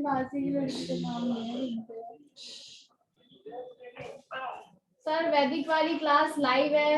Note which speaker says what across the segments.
Speaker 1: मासी की लड़की का नाम नहीं है। सर वैदिक वाली क्लास लाइव है।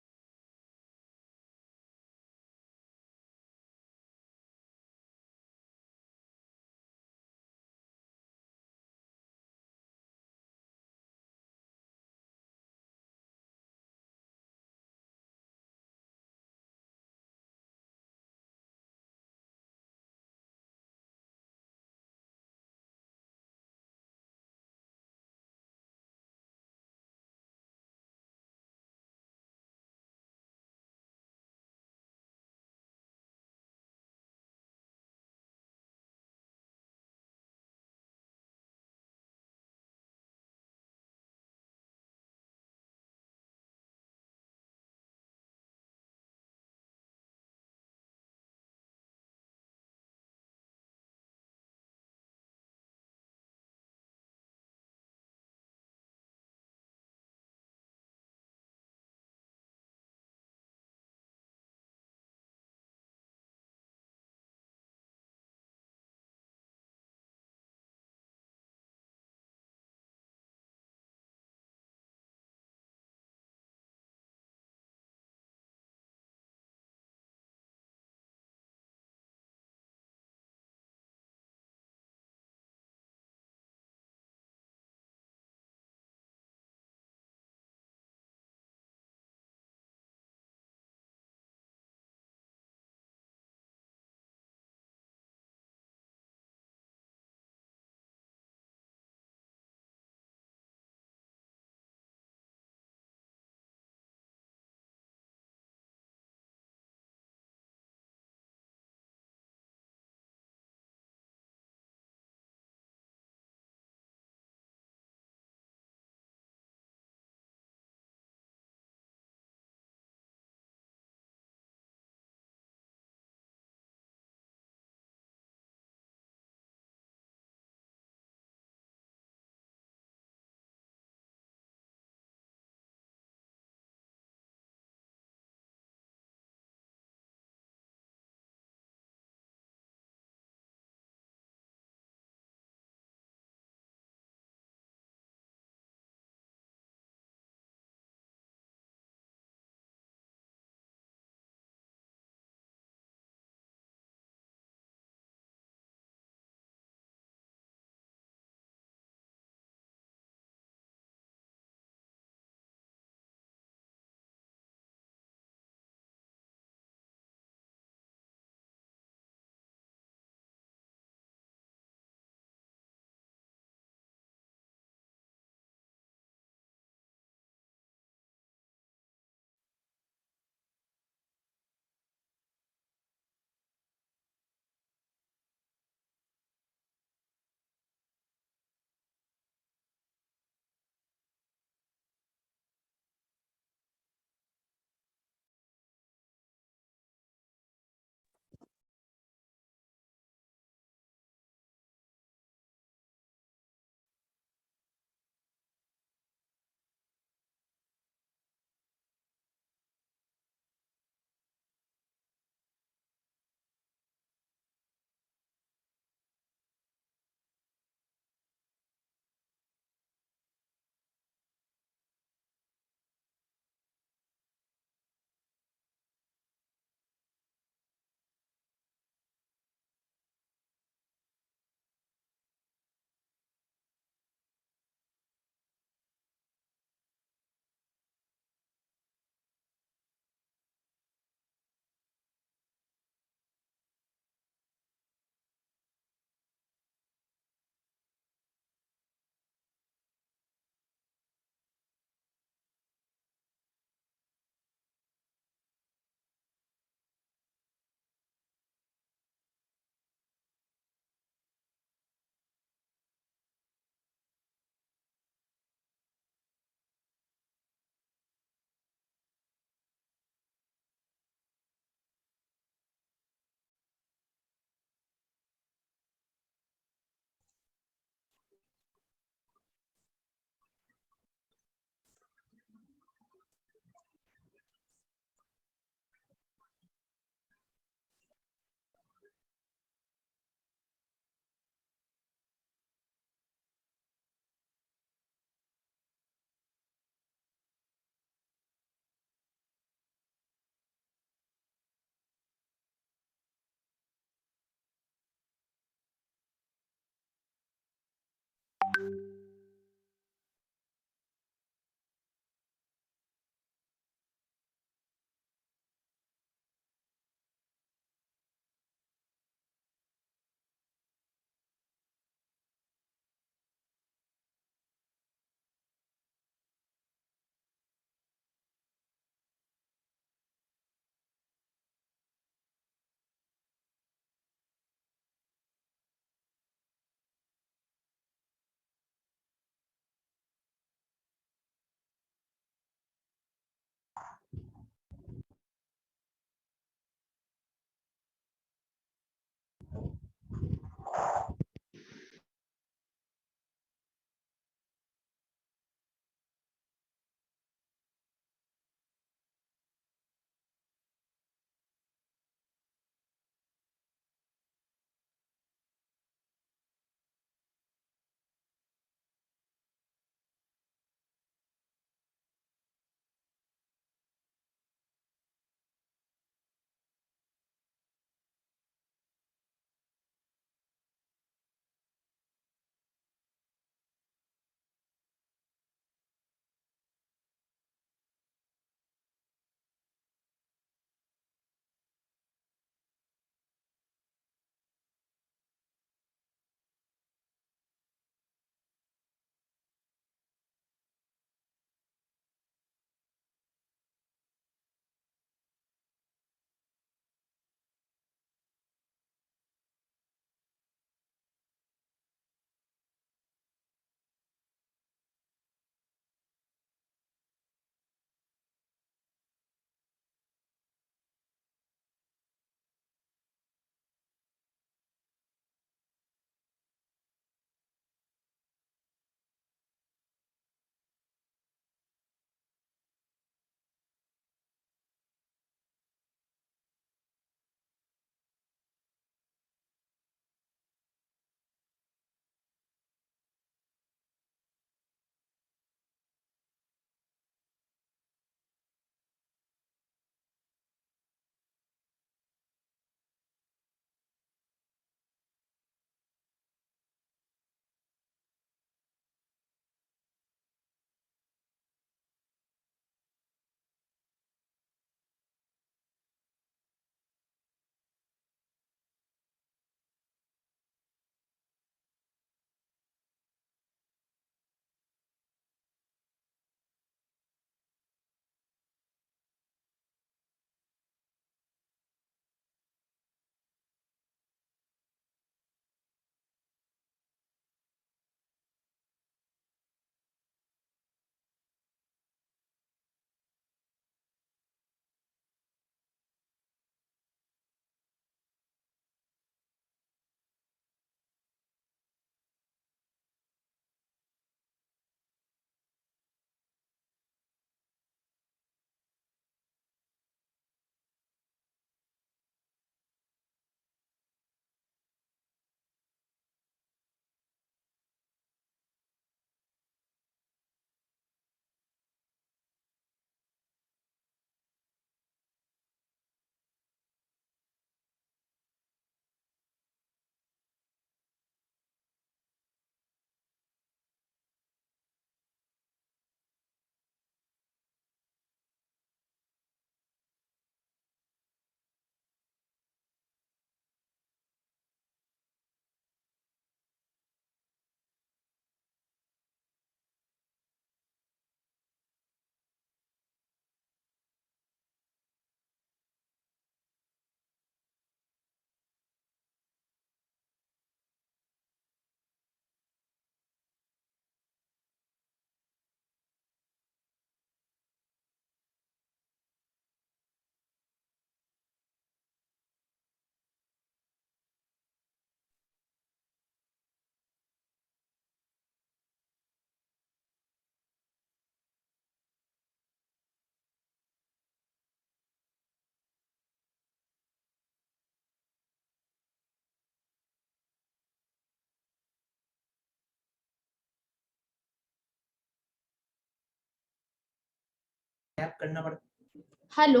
Speaker 2: टैप करना पड़ता।
Speaker 1: हेलो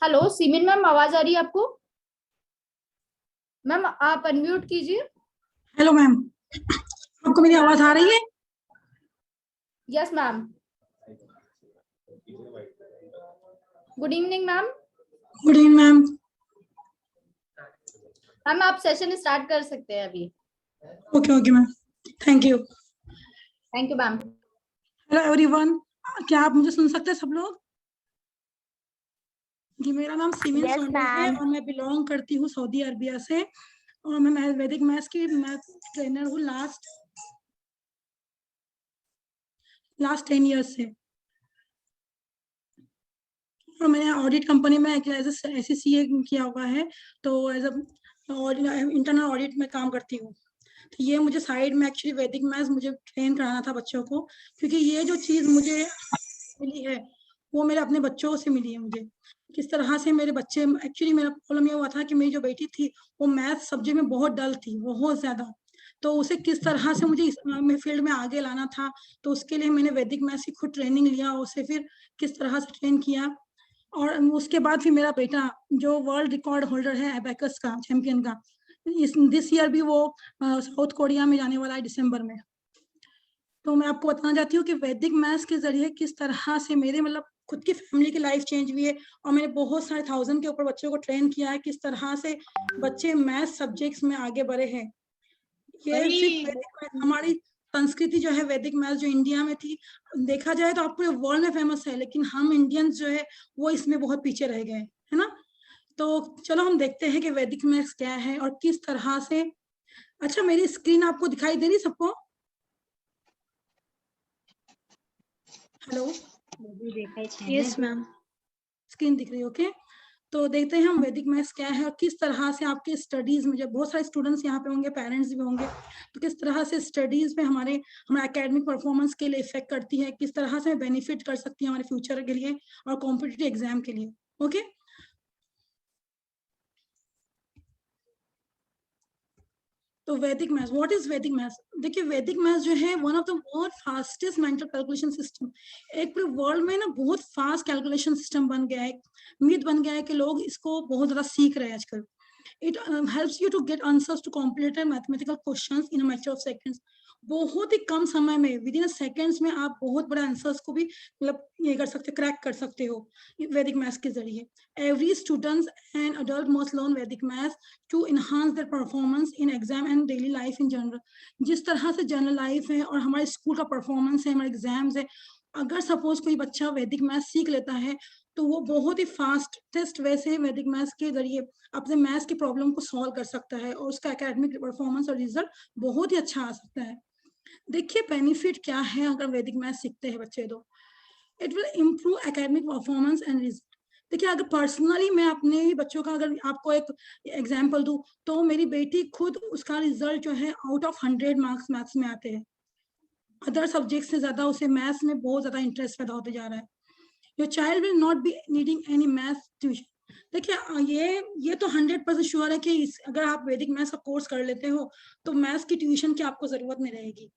Speaker 1: हेलो सीमिन मैम, आवाज आ रही है आपको? मैम आप अनम्यूट कीजिए।
Speaker 3: हेलो मैम, आपको मेरी आवाज आ रही है?
Speaker 1: Yes ma'am. Good evening ma'am.
Speaker 3: Good evening ma'am.
Speaker 1: Ma'am आप सेशन स्टार्ट कर सकते हैं अभी।
Speaker 3: Okay okay ma'am, thank you.
Speaker 1: Thank you ma'am.
Speaker 3: Hello everyone, क्या आप मुझे सुन सकते हैं सब लोग? जी, मेरा नाम सीमिन सोनी है और मैं बिलोंग करती हूँ सऊदी अरबिया से और मैं वैदिक मैथ्स की ट्रेनर हूँ लास्ट 10 ईयर्स से। और मैंने ऑडिट कंपनी में एज SCCA किया हुआ है, तो एज इंटरनल ऑडिट में काम करती हूँ। तो ये मुझे साइड में एक्चुअली वैदिक मैथ्स मुझे ट्रेन कराना था बच्चों को, क्योंकि ये जो चीज़ मुझे मिली है वो मेरे अपने बच्चों से मिली है। मुझे किस तरह से मेरे बच्चे, एक्चुअली मेरा प्रॉब्लम ये हुआ था कि मेरी जो बेटी थी वो मैथ सब्जेक्ट में बहुत डल थी, बहुत ज़्यादा। तो उसे किस तरह से मुझे इस फील्ड में आगे लाना था, तो उसके लिए मैंने वैदिक मैथ्स की खुद ट्रेनिंग लिया, उसे फिर किस तरह से ट्रेन किया। और उसके बाद फिर मेरा बेटा जो वर्ल्ड रिकॉर्ड होल्डर है एबेकस का, चैंपियन का, दिस ईयर भी वो साउथ कोरिया में जाने वाला है दिसंबर में। तो मैं आपको बताना चाहती हूँ कि वैदिक मैथ्स के जरिए किस तरह से मेरे मतलब खुद की फैमिली की लाइफ चेंज हुई है, और मैंने बहुत सारे 1000 के ऊपर बच्चों को ट्रेन किया है, किस तरह से बच्चे मैथ्स सब्जेक्ट्स में आगे बढ़े हैं। ये सिर्फ वैदिक हमारी संस्कृति जो है, वैदिक मैथ्स जो इंडिया में थी, देखा जाए तो आप पूरे वर्ल्ड में फेमस है, लेकिन हम इंडियंस जो है वो इसमें बहुत पीछे रह गए, है ना। तो चलो हम देखते हैं कि वैदिक मैथ्स क्या है और किस तरह से। अच्छा, मेरी स्क्रीन आपको दिखाई दे रही सबको? Hello,
Speaker 1: yes ma'am.
Speaker 3: स्क्रीन दिख रही है? ओके। तो देखते हैं हम वैदिक मैथ्स क्या है और किस तरह से आपके स्टडीज में, जब बहुत सारे स्टूडेंट्स यहाँ पे होंगे, पेरेंट्स भी होंगे, तो किस तरह से स्टडीज में हमारा एकेडमिक परफॉर्मेंस के लिए इफेक्ट करती है, किस तरह से बेनिफिट कर सकती है हमारे फ्यूचर के लिए और कॉम्पिटिटिव एग्जाम के लिए। ओके। तो वैदिक मैथ्स, व्हाट इज वैदिक मैथ्स? देखिए, वैदिक मैथ्स जो है one of the more fastest mental calculation system. एक पूरे वर्ल्ड में ना बहुत फास्ट कैलकुलेशन सिस्टम बन गया है, मिथ बन गया है कि लोग इसको बहुत ज्यादा सीख रहे हैं आजकल। It helps you to get answers to complicated mathematical questions in a matter of seconds. बहुत ही कम समय में, विद इन सेकेंड्स में आप बहुत बड़े आंसर्स को भी मतलब ये कर सकते, क्रैक कर सकते हो वैदिक मैथ्स के जरिए। Every students and adult must learn Vedic maths to enhance their performance in exam and daily life in general. जिस तरह से जनरल लाइफ है और हमारे स्कूल का परफॉर्मेंस है, हमारे एग्जाम्स है, अगर सपोज कोई बच्चा वैदिक मैथ्स सीख लेता है तो वो बहुत ही फास्टेस्ट वे से वैदिक मैथ्स के जरिए अपने मैथ्स की प्रॉब्लम को सॉल्व कर सकता है और उसका एकेडमिक परफॉर्मेंस और रिजल्ट बहुत ही अच्छा आ सकता है। देखिए बेनिफिट क्या है अगर वैदिक मैथ्स सीखते हैं बच्चे, तो it will improve academic performance and result. देखिए, अगर पर्सनली मैं अपने ही बच्चों का अगर आपको एक एग्जाम्पल दूं, तो मेरी बेटी खुद, उसका रिजल्ट जो है आउट ऑफ 100 मार्क्स मैथ्स में आते हैं। अदर सब्जेक्ट से ज्यादा उसे मैथ्स में बहुत ज्यादा इंटरेस्ट पैदा होते जा रहा है। Your child will not be needing any maths tuition. देखिए, ये तो 100% श्योर है कि अगर आप वैदिक मैथ्स का कोर्स कर लेते हो तो मैथ्स की ट्यूशन की आपको जरूरत नहीं रहेगी।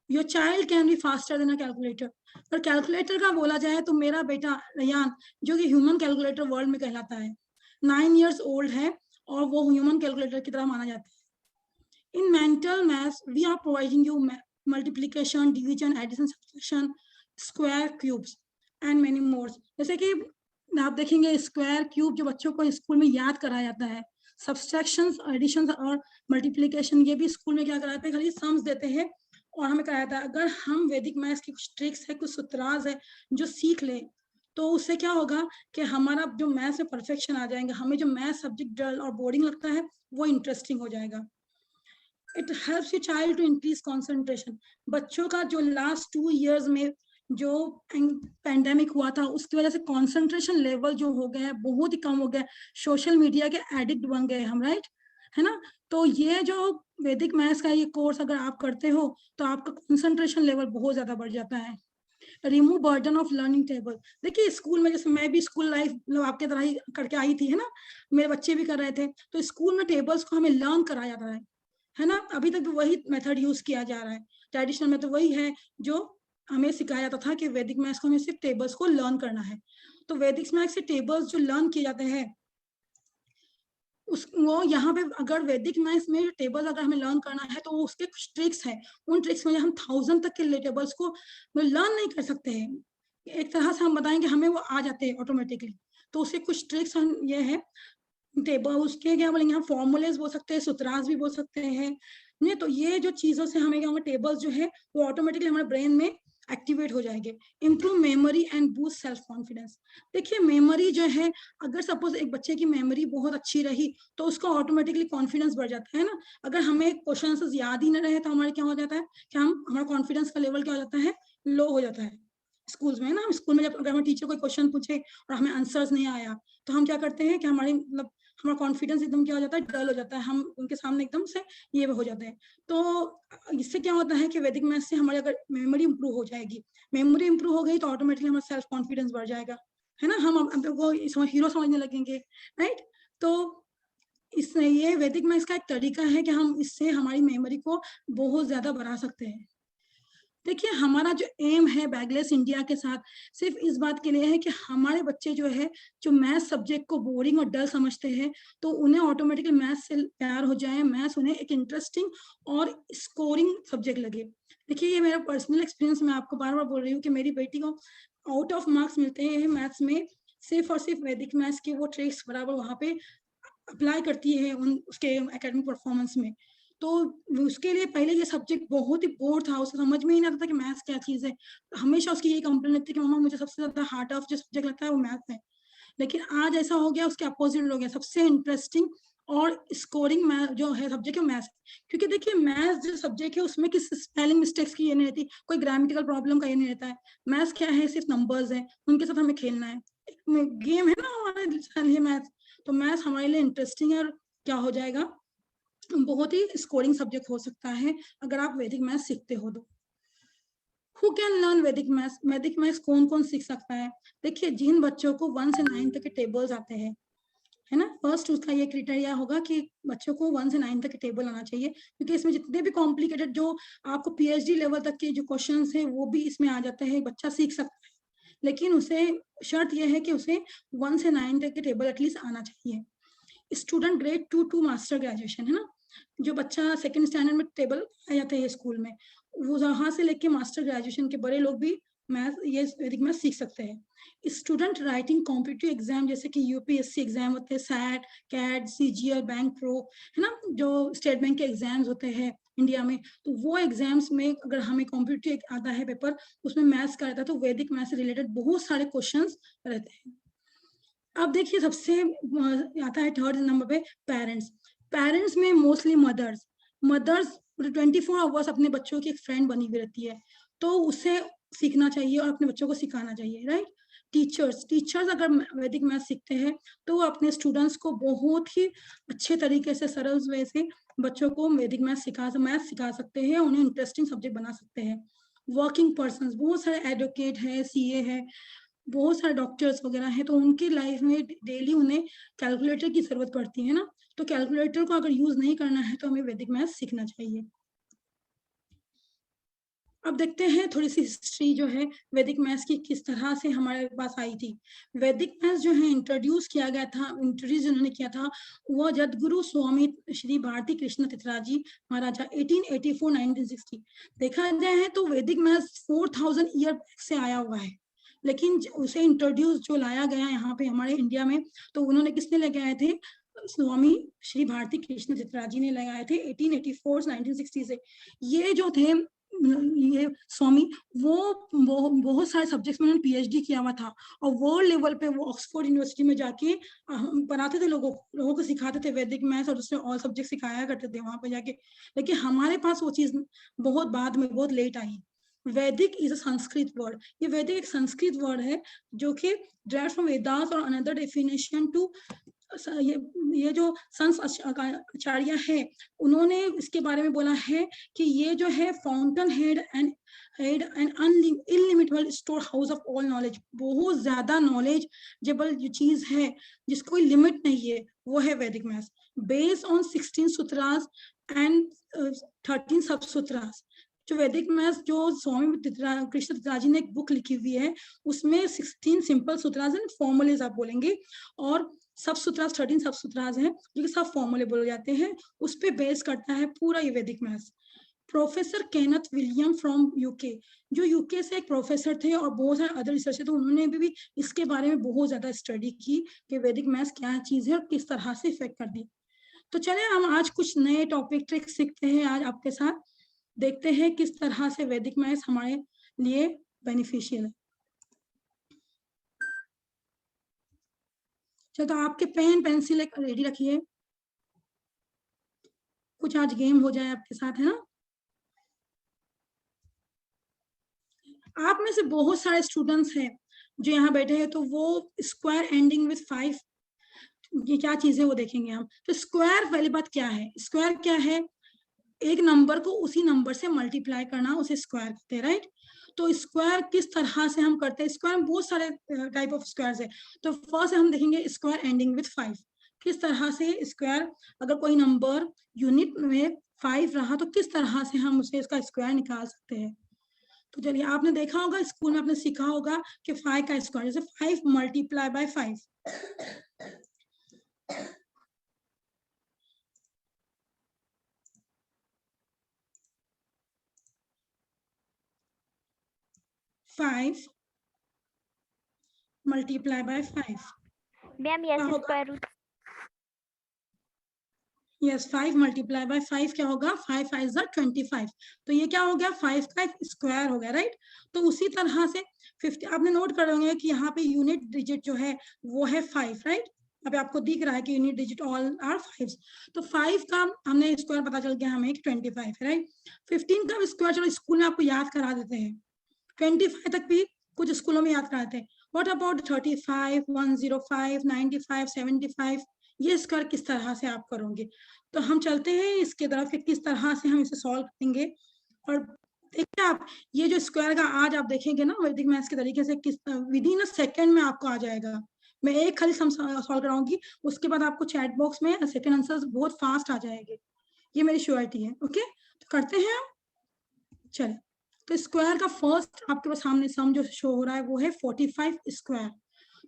Speaker 3: Your child can be faster than a calculator. और कैलकुलेटर का बोला जाए तो मेरा बेटा रयान, जो कि ह्यूमन कैलकुलेटर वर्ल्ड में कहलाता है, 9 years ओल्ड है और वो ह्यूमन कैलकुलेटर की तरह माना जाता है। In mental maths we are providing you multiplication, division, addition, subtraction, square, cubes and many more. जैसे कि आप देखेंगे स्क्वायर, क्यूब जो बच्चों को स्कूल में याद कराया जाता है, सब्सट्रैक्शंस, एडिशन और मल्टीप्लिकेशन ये भी स्कूल में क्या कराते हैं, खाली सम्स देते हैं और हमें कराया जाता है। अगर हम वैदिक मैथ्स की कुछ ट्रिक्स है, कुछ सूत्राज है जो सीख ले, तो उससे क्या होगा कि हमारा जो मैथ्स में परफेक्शन आ जाएगा, हमें जो मैथ्स सब्जेक्ट डल और बोरिंग लगता है वो इंटरेस्टिंग हो जाएगा। It helps you child to increase concentration. बच्चों का जो लास्ट 2 years में जो पैंडेमिक हुआ था उसकी वजह से कंसंट्रेशन लेवल जो हो गया है बहुत ही कम हो गया है। सोशल मीडिया के एडिक्ट बन गए हम, राइट, है ना। तो ये जो वैदिक मैथ्स का ये कोर्स अगर आप करते हो तो आपका कंसंट्रेशन लेवल बहुत ज्यादा बढ़ जाता है। Remove burden of learning table. देखिए, स्कूल में, जैसे मैं भी स्कूल लाइफ मतलब आपके तरह ही करके आई थी, है ना, मेरे बच्चे भी कर रहे थे, तो स्कूल में टेबल्स को हमें लर्न कराया जाता है ना। अभी तक भी वही मेथड यूज किया जा रहा है, ट्रेडिशनल मेथड वही है जो हमें सिखाया जाता था कि वैदिक मैथ्स को हमें सिर्फ टेबल्स को लर्न करना है। तो वैदिक मैथ्स से टेबल्स जो लर्न किए जाते हैं वो यहाँ पे अगर वैदिक मैथ्स में टेबल अगर हमें लर्न करना है तो उसके कुछ ट्रिक्स है। उन ट्रिक्स में हम 1000 तक के टेबल्स को लर्न नहीं कर सकते हैं। एक तरह से हम बताएंगे हमें वो आ जाते हैं ऑटोमेटिकली। तो उसके कुछ ट्रिक्स ये है, टेबल उसके क्या बोलेंगे हम, फॉर्मूलेस बोल सकते हैं, सूत्रास भी बोल सकते हैं। नहीं तो ये जो चीजों से हमें क्या होगा, टेबल्स जो है वो ऑटोमेटिकली हमारे ब्रेन में एक्टिवेट हो जाएंगे। Improve memory and boost self confidence. देखिए मेमोरी जो है, अगर सपोज एक बच्चे की मेमोरी बहुत अच्छी रही तो उसका ऑटोमेटिकली कॉन्फिडेंस बढ़ जाता है ना। अगर हमें क्वेश्चन याद ही न रहे तो हमारे क्या हो जाता है कि हमारा कॉन्फिडेंस का लेवल क्या हो जाता है, लो हो जाता है। स्कूल्स में ना, हम स्कूल में जब अगर हमारे टीचर कोई क्वेश्चन पूछे और हमें आंसर्स नहीं आया तो हम क्या करते हैं कि हमारी मतलब हमारा कॉन्फिडेंस एकदम क्या हो जाता है, डल हो जाता है, हम उनके सामने एकदम से ये हो जाते हैं। तो इससे क्या होता है कि वैदिक मैथ्स से हमारी अगर मेमोरी इंप्रूव हो जाएगी, मेमोरी इंप्रूव हो गई तो ऑटोमेटिकली हमारा सेल्फ कॉन्फिडेंस बढ़ जाएगा, है ना। हम अपने को हीरो समझने लगेंगे, राइट। तो इससे ये वैदिक मैथ्स का एक तरीका है कि हम इससे हमारी मेमोरी को बहुत ज्यादा बढ़ा सकते हैं। देखिए हमारा जो एम है बैगलेस इंडिया के साथ, सिर्फ इस बात के लिए है कि हमारे बच्चे जो है जो मैथ्स सब्जेक्ट को बोरिंग और डल समझते हैं तो उन्हें ऑटोमेटिकली मैथ्स से प्यार हो जाए, मैथ्स उन्हें एक इंटरेस्टिंग और स्कोरिंग सब्जेक्ट लगे। देखिए ये मेरा पर्सनल एक्सपीरियंस, मैं आपको बार बार बोल रही हूँ कि मेरी बेटी को आउट ऑफ मार्क्स मिलते हैं मैथ्स में, सिर्फ और सिर्फ वैदिक मैथ्स के वो ट्रिक्स बराबर वहाँ पे अप्लाई करती है उन उसके एकेडमिक परफॉर्मेंस में। तो उसके लिए पहले ये सब्जेक्ट बहुत ही बोर था, उसे समझ में ही नहीं आता था कि मैथ्स क्या चीज है। हमेशा उसकी यही कंप्लेन रहती है कि मम्मा मुझे सबसे ज्यादा हार्ड ऑफ जो सब्जेक्ट लगता है वो मैथ्स है। लेकिन आज ऐसा हो गया, उसके अपोजिट हो गया, सबसे इंटरेस्टिंग और स्कोरिंग जो है सब्जेक्ट है मैथ्स। क्योंकि देखिए मैथ्स जो सब्जेक्ट है उसमें किसी स्पेलिंग मिस्टेक्स की ये नहीं रहती, कोई ग्रामेटिकल प्रॉब्लम का ये नहीं रहता है। मैथ्स क्या है, सिर्फ नंबर्स है, उनके साथ हमें खेलना है, गेम है ना हमारे लिए मैथ्स। तो मैथ्स हमारे लिए इंटरेस्टिंग है और क्या हो जाएगा, बहुत ही स्कोरिंग सब्जेक्ट हो सकता है अगर आप वैदिक मैथ्स सीखते हो तो। Who can learn Vedic maths, वैदिक मैथ्स कौन कौन सीख सकता है। देखिए जिन बच्चों को 1 से 9 तक के टेबल्स आते हैं, है ना, फर्स्ट उसका ये क्राइटेरिया होगा कि बच्चों को 1 से 9 तक के टेबल आना चाहिए। क्योंकि इसमें जितने भी कॉम्प्लिकेटेड जो आपको पीएचडी लेवल तक के जो क्वेश्चन है वो भी इसमें आ जाते हैं, बच्चा सीख सकता है। लेकिन उसे शर्त यह है कि उसे 1 से 9 तक के टेबल एटलीस्ट आना चाहिए। Student grade 2 to master graduation, है ना, जो बच्चा सेकंड स्टैंडर्ड में टेबल आ जाते हैं स्कूल में, वो वहां से लेके मास्टर ग्रेजुएशन के बड़े लोग भी मैथ ये वैदिक मैथ सीख सकते हैं। स्टूडेंट राइटिंग कॉम्पिटिटिव एग्जाम जैसे कि यूपीएससी एग्जाम होते हैं, SAT, CAT, CGL, bank pro, है ना, जो स्टेट बैंक के एग्जाम्स होते हैं इंडिया में, तो वो एग्जाम्स में अगर हमें कॉम्पिटिटिव आता है पेपर, उसमें मैथ्स का रहता है, तो वैदिक मैथ से रिलेटेड बहुत सारे क्वेश्चंस रहते हैं। अब देखिए सबसे आता है थर्ड नंबर पे पेरेंट्स। पेरेंट्स में मोस्टली मदर्स, मदर्स 24 आवर्स अपने बच्चों की एक फ्रेंड बनी हुई रहती है, तो उसे सीखना चाहिए और अपने बच्चों को सिखाना चाहिए, राइट। टीचर्स, टीचर्स अगर वैदिक मैथ सीखते हैं तो वो अपने स्टूडेंट्स को बहुत ही अच्छे तरीके से सरल वे से बच्चों को वैदिक मैथ सिखा सकते हैं, उन्हें इंटरेस्टिंग सब्जेक्ट बना सकते हैं। वर्किंग पर्सन, बहुत सारे एडवोकेट है, सीए है, बहुत सारे डॉक्टर्स वगैरह हैं, तो उनकी लाइफ में डेली उन्हें कैलकुलेटर की जरूरत पड़ती है ना, तो कैलकुलेटर को अगर यूज नहीं करना है तो हमें वैदिक मैथ सीखना चाहिए। अब देखते हैं थोड़ी सी हिस्ट्री जो है वैदिक मैथ्स की किस तरह से हमारे पास आई थी। वैदिक मैथ्स जो है इंट्रोड्यूस किया गया था, इंट्रोड्यूस जिन्होंने किया था वो जगद्गुरु स्वामी श्री भारती कृष्ण तीर्थराजी महाराजा 1884-1960। देखा जाए तो वैदिक मैथ्स 4000 ईयर से आया हुआ है, लेकिन उसे इंट्रोड्यूस जो लाया गया यहाँ पे हमारे इंडिया में, तो उन्होंने किसने लेके आए थे, स्वामी श्री भारती कृष्ण तीर्थराजी ने लगाए थे 1884-1960 से। ये जो थे ये स्वामी, वो बहुत सारे सब्जेक्ट्स में उन्होंने पीएचडी किया हुआ था, और वर्ल्ड लेवल पे वो ऑक्सफोर्ड यूनिवर्सिटी में जाके पढ़ाते थे, लोगों को सिखाते थे वैदिक मैथ्स, और उसमें ऑल सब्जेक्ट सिखाया करते थे वहां पे जाके। लेकिन हमारे पास वो चीज बहुत बाद में, बहुत लेट आई। वैदिक इज अ संस्कृत वर्ड, ये वैदिक एक संस्कृत वर्ड है जो कि ड्राइव्ड फ्रॉम वेदास और अनदर डेफिनेशन टू, ये जो संत आचार्य है उन्होंने इसके बारे में बोला है कि ये जो है fountain head and unlimitable store house of all knowledge, बहुत ज्यादा नॉलेजेबल जो चीज है जिसको कोई लिमिट नहीं है, वो है वैदिक मैथ्स। बेस्ड ऑन 16 सूत्रास एंड 13 सब सूत्रास, जो वैदिक मैथ्स जो स्वामी कृष्ण त्रिराजी ने एक बुक लिखी हुई है, उसमें 16 सिंपल सूत्रास एंड फॉर्मूलेज आप बोलेंगे, और सब सूत्रास 13 सब सूत्रास हैं जो कि सब फॉर्मूले बोले जाते हैं, उस पे बेस करता है पूरा ये वैदिक maths. Professor Kenneth William from UK, जो यूके से एक प्रोफेसर थे और बहुत सारे अदर रिसर्चर थे, उन्होंने भी इसके बारे में बहुत ज्यादा स्टडी की कि वैदिक मैथ्स क्या चीज है और किस तरह से इफेक्ट कर दी। तो चलिए हम आज कुछ नए टॉपिक ट्रिक्स सीखते हैं आज आपके साथ, देखते हैं किस तरह से वैदिक मैथ्स हमारे लिए बेनिफिशियल है। चलो तो आपके पेन पेंसिल रेडी रखिए, कुछ आज गेम हो जाए आपके साथ, है ना। आप में से बहुत सारे स्टूडेंट्स हैं जो यहाँ बैठे हैं, तो वो स्क्वायर एंडिंग विथ 5 ये क्या चीज है वो देखेंगे हम। तो स्क्वायर वाली बात क्या है, स्क्वायर क्या है, एक नंबर को उसी नंबर से मल्टीप्लाई करना, उसे स्क्वायर कहते हैं, राइट। तो स्क्वायर किस तरह से हम करते हैं, स्क्वायर में बहुत सारे टाइप ऑफ स्क्वायर्स है। तो फर्स्ट हम देखेंगे स्क्वायर एंडिंग विथ 5, किस तरह से स्क्वायर, अगर कोई नंबर यूनिट में 5 रहा तो किस तरह से हम उसे इसका स्क्वायर निकाल सकते हैं। तो चलिए, आपने देखा होगा स्कूल में, आपने सीखा होगा कि 5 का स्क्वायर, जैसे 5 multiply by 5, 5 multiply by 5
Speaker 2: ma'am yes square root,
Speaker 3: yes 5 multiply by 5 क्या होगा, 5 5 जा 25, तो ये क्या हो गया, 5 का स्क्वायर हो गया, राइट। तो उसी तरह से 50, आपने नोट कर होंगे कि यहाँ पे यूनिट डिजिट जो है वो है 5, राइट। अभी आपको दिख रहा है कि यूनिट डिजिट ऑल आर 5, तो 5 का हमने स्क्वायर पता चल गया हमें 25 है, राइट। 15 का स्क्वायर चलो स्कूल में आपको याद करा देते हैं, 25 तक भी कुछ स्कूलों में याद कराते हैं। व्हाट अबाउट 35, 105, 95, 75, ये स्क्वायर किस तरह से आप करोगे। तो हम चलते हैं इसके तरफ कि किस तरह से हम इसे सॉल्व करेंगे। और देखिए आप, ये जो स्क्वायर का आज आप देखेंगे ना वैदिक मैथ्स के तरीके से, किस विद इन अ सेकेंड में आपको आ जाएगा। मैं एक खाली सॉल्व कराऊंगी, उसके बाद आपको चैट बॉक्स में सेकंड आंसर बहुत फास्ट आ जाएंगे, ये मेरी श्योरिटी है। ओके, तो करते हैं हम, चलिए। तो स्क्वायर का फर्स्ट आपके पास सामने सम जो शो हो रहा है वो है 45 स्क्वायर।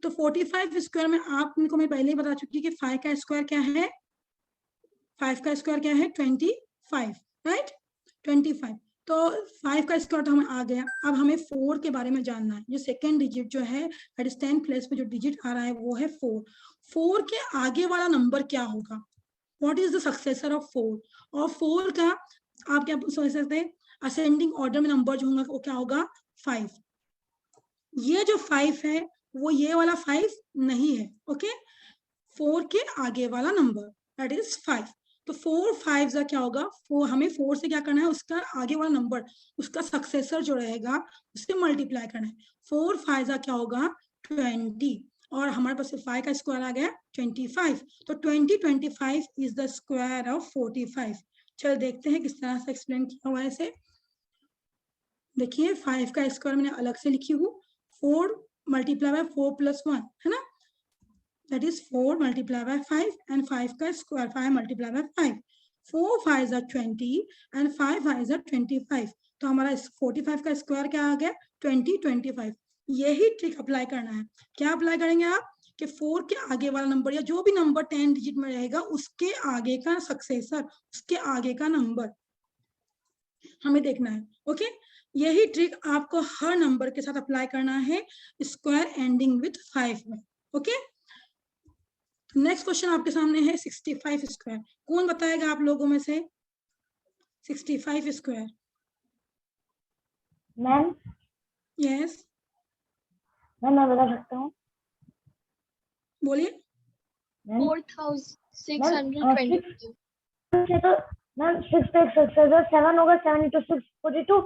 Speaker 3: तो 45 स्क्वायर में आपको मैं पहले ही बता चुकी कि 5 का स्क्वायर क्या है, 5 का स्क्वायर क्या है 25, राइट 25। तो 5 का स्क्वायर तो हमें आ गया, अब हमें 4 के बारे में जानना है। जो सेकेंड डिजिट जो है दैट इज 10 प्लेस में जो डिजिट आ रहा है वो है 4। 4 के आगे वाला नंबर क्या होगा, what is the successor of 4। और 4 का आप क्या सोच सकते हैं, असेंडिंग ऑर्डर में नंबर जो होगा वो क्या होगा 5। ये जो 5 है वो ये वाला 5 नहीं है, ओके। 4 के आगे वाला नंबर दैट इज 5। तो 4 5 का क्या होगा, हमें 4 से क्या करना है, उसका आगे वाला नंबर, उसका सक्सेसर जो रहेगा उससे मल्टीप्लाई करना है। 4 5 का क्या होगा 20, और हमारे पास 5 का स्क्वायर आ गया 25। तो 25 इज द स्क्वायर ऑफ 45। चल देखते हैं किस तरह से एक्सप्लेन किया हुआ है इसे। देखिए 5 का स्क्वायर मैंने अलग से लिखी हूँ, 4 मल्टीप्लाई बाय 4 प्लस 1 है ना, that is 4 multiplied by 5 and 5 का square 5 multiplied by 5, 4 5 are 20 and 5 5 are 25। तो हमारा 45 का स्क्वायर क्या आ गया 20 25। यही ट्रिक अप्लाई करना है। क्या अप्लाई करेंगे आप कि 4 के आगे वाला नंबर या जो भी नंबर 10 डिजिट में रहेगा उसके आगे का सक्सेसर, उसके आगे का नंबर हमें देखना है, ओके। यही ट्रिक आपको हर नंबर के साथ अप्लाई करना है स्क्वायर एंडिंग विथ 5 में, ओके। नेक्स्ट क्वेश्चन आपके सामने है 65 स्क्वायर। कौन बताएगा आप लोगों में से 65 स्क्वायर।
Speaker 2: मैम
Speaker 3: यस
Speaker 2: मैं बता सकता हूँ,
Speaker 3: बोलिए।
Speaker 1: 4622।
Speaker 2: तो मैम 6 पे 7 होगा, 7 into 6 42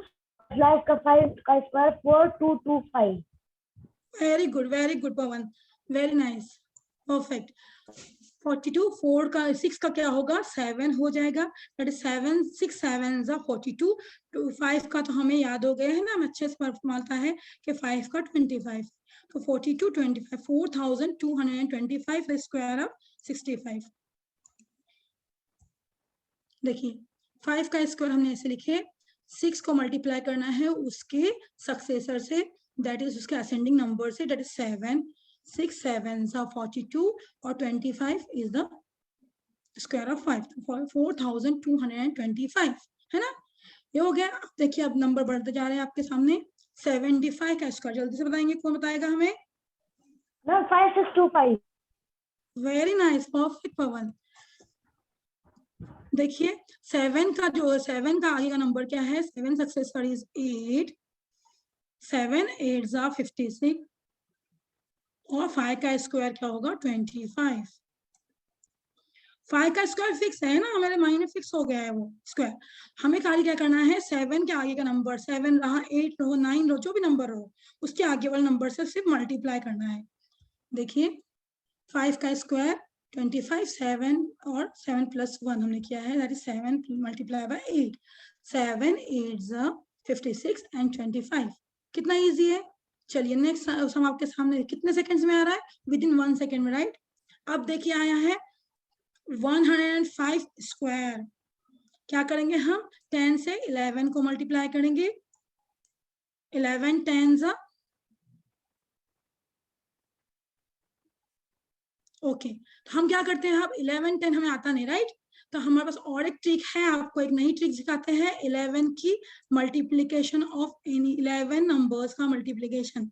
Speaker 2: प्लस का 5 का स्क्वायर 4225।
Speaker 3: वेरी गुड पवन, वेरी नाइस, परफेक्ट। 42 4 का 6 का क्या होगा 7 हो जाएगा, दैट इज 7 6 7 42। 5 का तो हमें याद हो गया है ना, अच्छे से मालता है कि 5 का 25। तो 42 25 4225 स्क्वायर ऑफ 65। देखिए 5 का स्क्वायर हमने ऐसे लिखे 6 को मल्टीप्लाई करना है उसके सक्सेसर से, दैट इज उसके असेंडिंग नंबर से, दैट इज 7, 6 7s are 42 और 25 इज द स्क्वायर ऑफ 5, 4225 है ना। ये हो गया। अब देखिए अब नंबर बढ़ते जा रहे हैं आपके सामने। 75 का स्क्वायर जल्दी से बताएंगे, कौन बताएगा हमें?
Speaker 2: मैम 5625।
Speaker 3: वेरी नाइस, परफेक्ट पवन। देखिए 7 का आगे का नंबर क्या है? 7 सक्सेसर इज 8, 7 8s are 56 और 5 का स्क्वायर क्या होगा? 25। 5 का स्क्वायर फिक्स है ना, हमारे माइंड में फिक्स हो गया है वो स्क्वायर। हमें खाली क्या करना है? 7 के आगे का नंबर, 7 रहा, 8 रहो, 9 रहो, जो भी नंबर रहो, उसके आगे वाले नंबर से सिर्फ मल्टीप्लाई करना है। देखिए 5 का स्क्वायर 25, 7 और 7 + 1 हमने किया है, that is 7 multiply by 8, 7 8s are 56 and 25। कितना इजी है। चलिए नेक्स्ट सम आपके सामने कितने सेकंड्स में आ रहा है? विदिन 1 सेकंड में, राइट। अब देखिए आया है 105 स्क्वायर। क्या करेंगे हम? 10 से 11 को मल्टीप्लाई करेंगे, 11 10s are ओके। तो हम क्या करते हैं? अब 11 10 हमें आता नहीं, राइट। तो हमारे पास और एक ट्रिक है, आपको एक नई ट्रिक सिखाते हैं। 11 की मल्टीप्लीकेशन ऑफ एनी 11 नंबर्स का multiplication.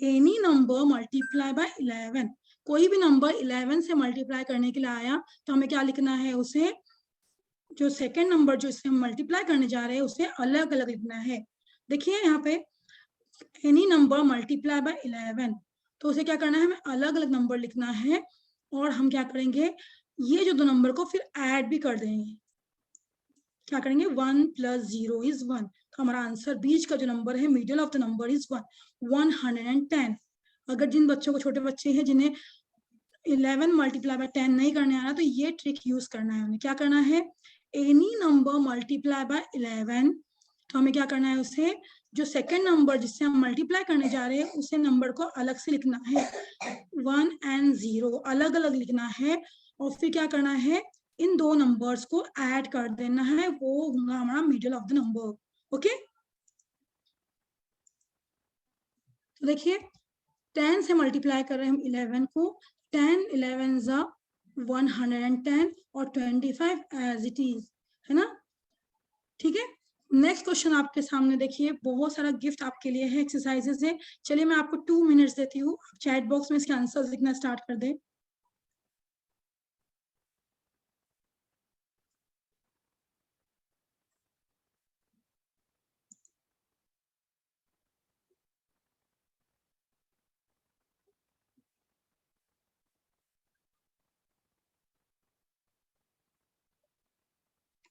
Speaker 3: Any number multiply by 11, कोई भी नंबर 11 से मल्टीप्लाई करने के लिए आया तो हमें क्या लिखना है? उसे जो सेकेंड नंबर जो इससे हम मल्टीप्लाई करने जा रहे हैं उसे अलग अलग लिखना है। देखिए यहाँ पे एनी नंबर मल्टीप्लाई बाय 11, तो उसे क्या करना है? हमें अलग अलग नंबर लिखना है। और हम क्या करेंगे? ये जो दो नंबर को फिर ऐड भी कर देंगे। क्या करेंगे? 1 + 0 is 1, तो हमारा आंसर बीच का जो नंबर है, middle of the number is 1, 110। अगर जिन बच्चों को, छोटे बच्चे हैं जिन्हें 11 मल्टीप्लाई बाय 10 नहीं करने आ रहा, तो ये ट्रिक यूज करना है। उन्हें क्या करना है? एनी नंबर मल्टीप्लाई बाय 11, तो हमें क्या करना है? उसे जो सेकेंड नंबर जिससे हम मल्टीप्लाई करने जा रहे हैं उसे नंबर को अलग से लिखना है, 1 and 0 अलग अलग लिखना है। और फिर क्या करना है? इन दो नंबर्स को ऐड कर देना है, वो होगा हमारा middle of the number. Okay, तो देखिए 10 से मल्टीप्लाई कर रहे हैं हम 11 को, 10 11s are 110 और 25 एज इट इज, है ना। ठीक है, नेक्स्ट क्वेश्चन आपके सामने देखिए, बहुत सारा गिफ्ट आपके लिए है, एक्सरसाइजेस है। चलिए मैं आपको 2 मिनट्स देती हूँ, आप चैट बॉक्स में इसके आंसर्स लिखना स्टार्ट कर दे।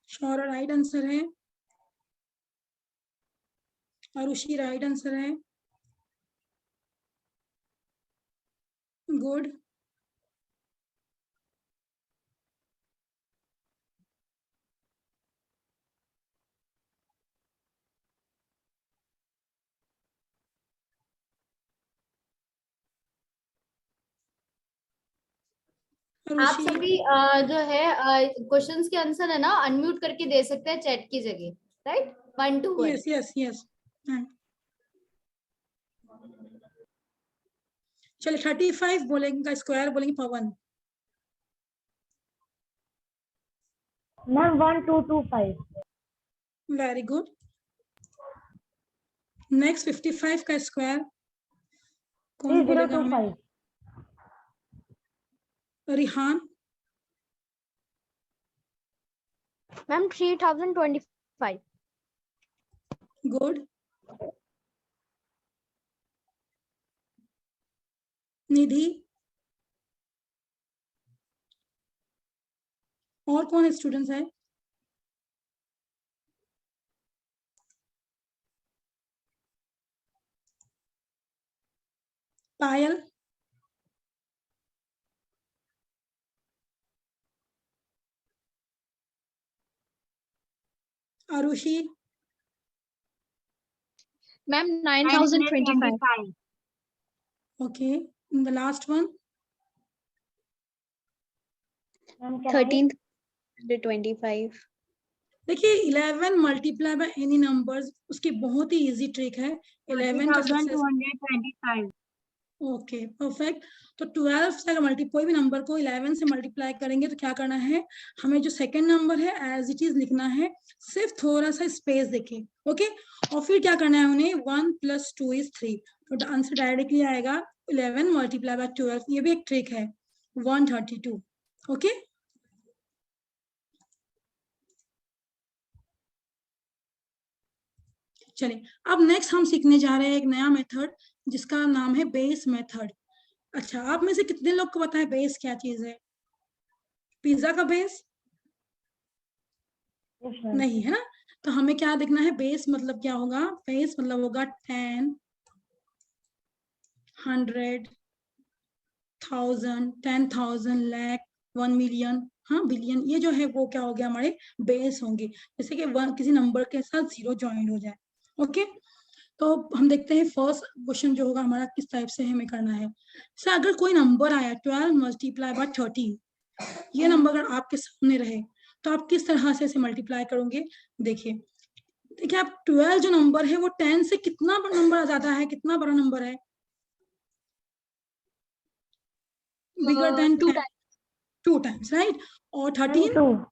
Speaker 3: शौर्य राइट आंसर है, आरुषि राइट आंसर है, गुड।
Speaker 1: आप सभी जो है क्वेश्चंस के आंसर है ना अनम्यूट करके दे सकते हैं चैट की जगह, right. 1 to 1।
Speaker 3: Yes yes yes. चलिए 35 बोलेंगे का स्क्वायर बोलेंगे Pawan.
Speaker 2: Ma'am 1225।
Speaker 3: Very good. Next 55 का स्क्वायर कौन बोलेगा हमें?
Speaker 2: 3025।
Speaker 3: रिहान।
Speaker 2: मैम 3025।
Speaker 3: गुड। निधि। और कौन स्टूडेंट्स है? Payal. Arushi.
Speaker 1: Ma'am 9025।
Speaker 3: Okay, the last one.
Speaker 2: 1325।
Speaker 3: देखिए 11 मल्टीप्लाई बाय एनी नंबर्स, उसकी बहुत ही इजी ट्रिक है। 11 का सक्सेस
Speaker 2: 3225।
Speaker 3: Okay perfect. तो 12 से अगर कोई भी नंबर को 11 से मल्टीप्लाई करेंगे तो क्या करना है, हमें जो सेकंड नंबर है एज इट इज लिखना है, सिर्फ थोड़ा सा स्पेस देके, ओके। और फिर क्या करना है उन्हें, 1 + 2 = 3, तो आंसर डायरेक्टली आएगा 11 मल्टीप्लाई बाय 12। ये भी एक ट्रिक है, 132, ओके। चलिए अब नेक्स्ट हम सीखने जा रहे हैं एक नया मेथड जिसका नाम है बेस मेथड। अच्छा, आप में से कितने लोग को पता है बेस क्या चीज है? पिज्जा का बेस नहीं है ना, तो हमें क्या देखना है, बेस मतलब क्या होगा, बेस मतलब होगा 10, 100, 1000, 10,000, लाख, 1 मिलियन, हाँ बिलियन, ये जो है वो क्या हो गया, हमारे बेस होंगे। जैसे कि किसी नंबर के साथ 0 ज्वाइन हो जाए, ओके। तो हम देखते हैं फर्स्ट क्वेश्चन जो होगा हमारा किस टाइप से हमें करना है। सर अगर कोई नंबर आया 12 मल्टीप्लाई बाय 13, ये नंबर अगर आपके सामने रहे तो आप किस तरह से इसे मल्टीप्लाई करोगे? देखिए देखिए आप 12 जो नंबर है वो 10 से कितना नंबर ज्यादा है, कितना बड़ा नंबर है? Bigger than 10, 2 times, right. और 13,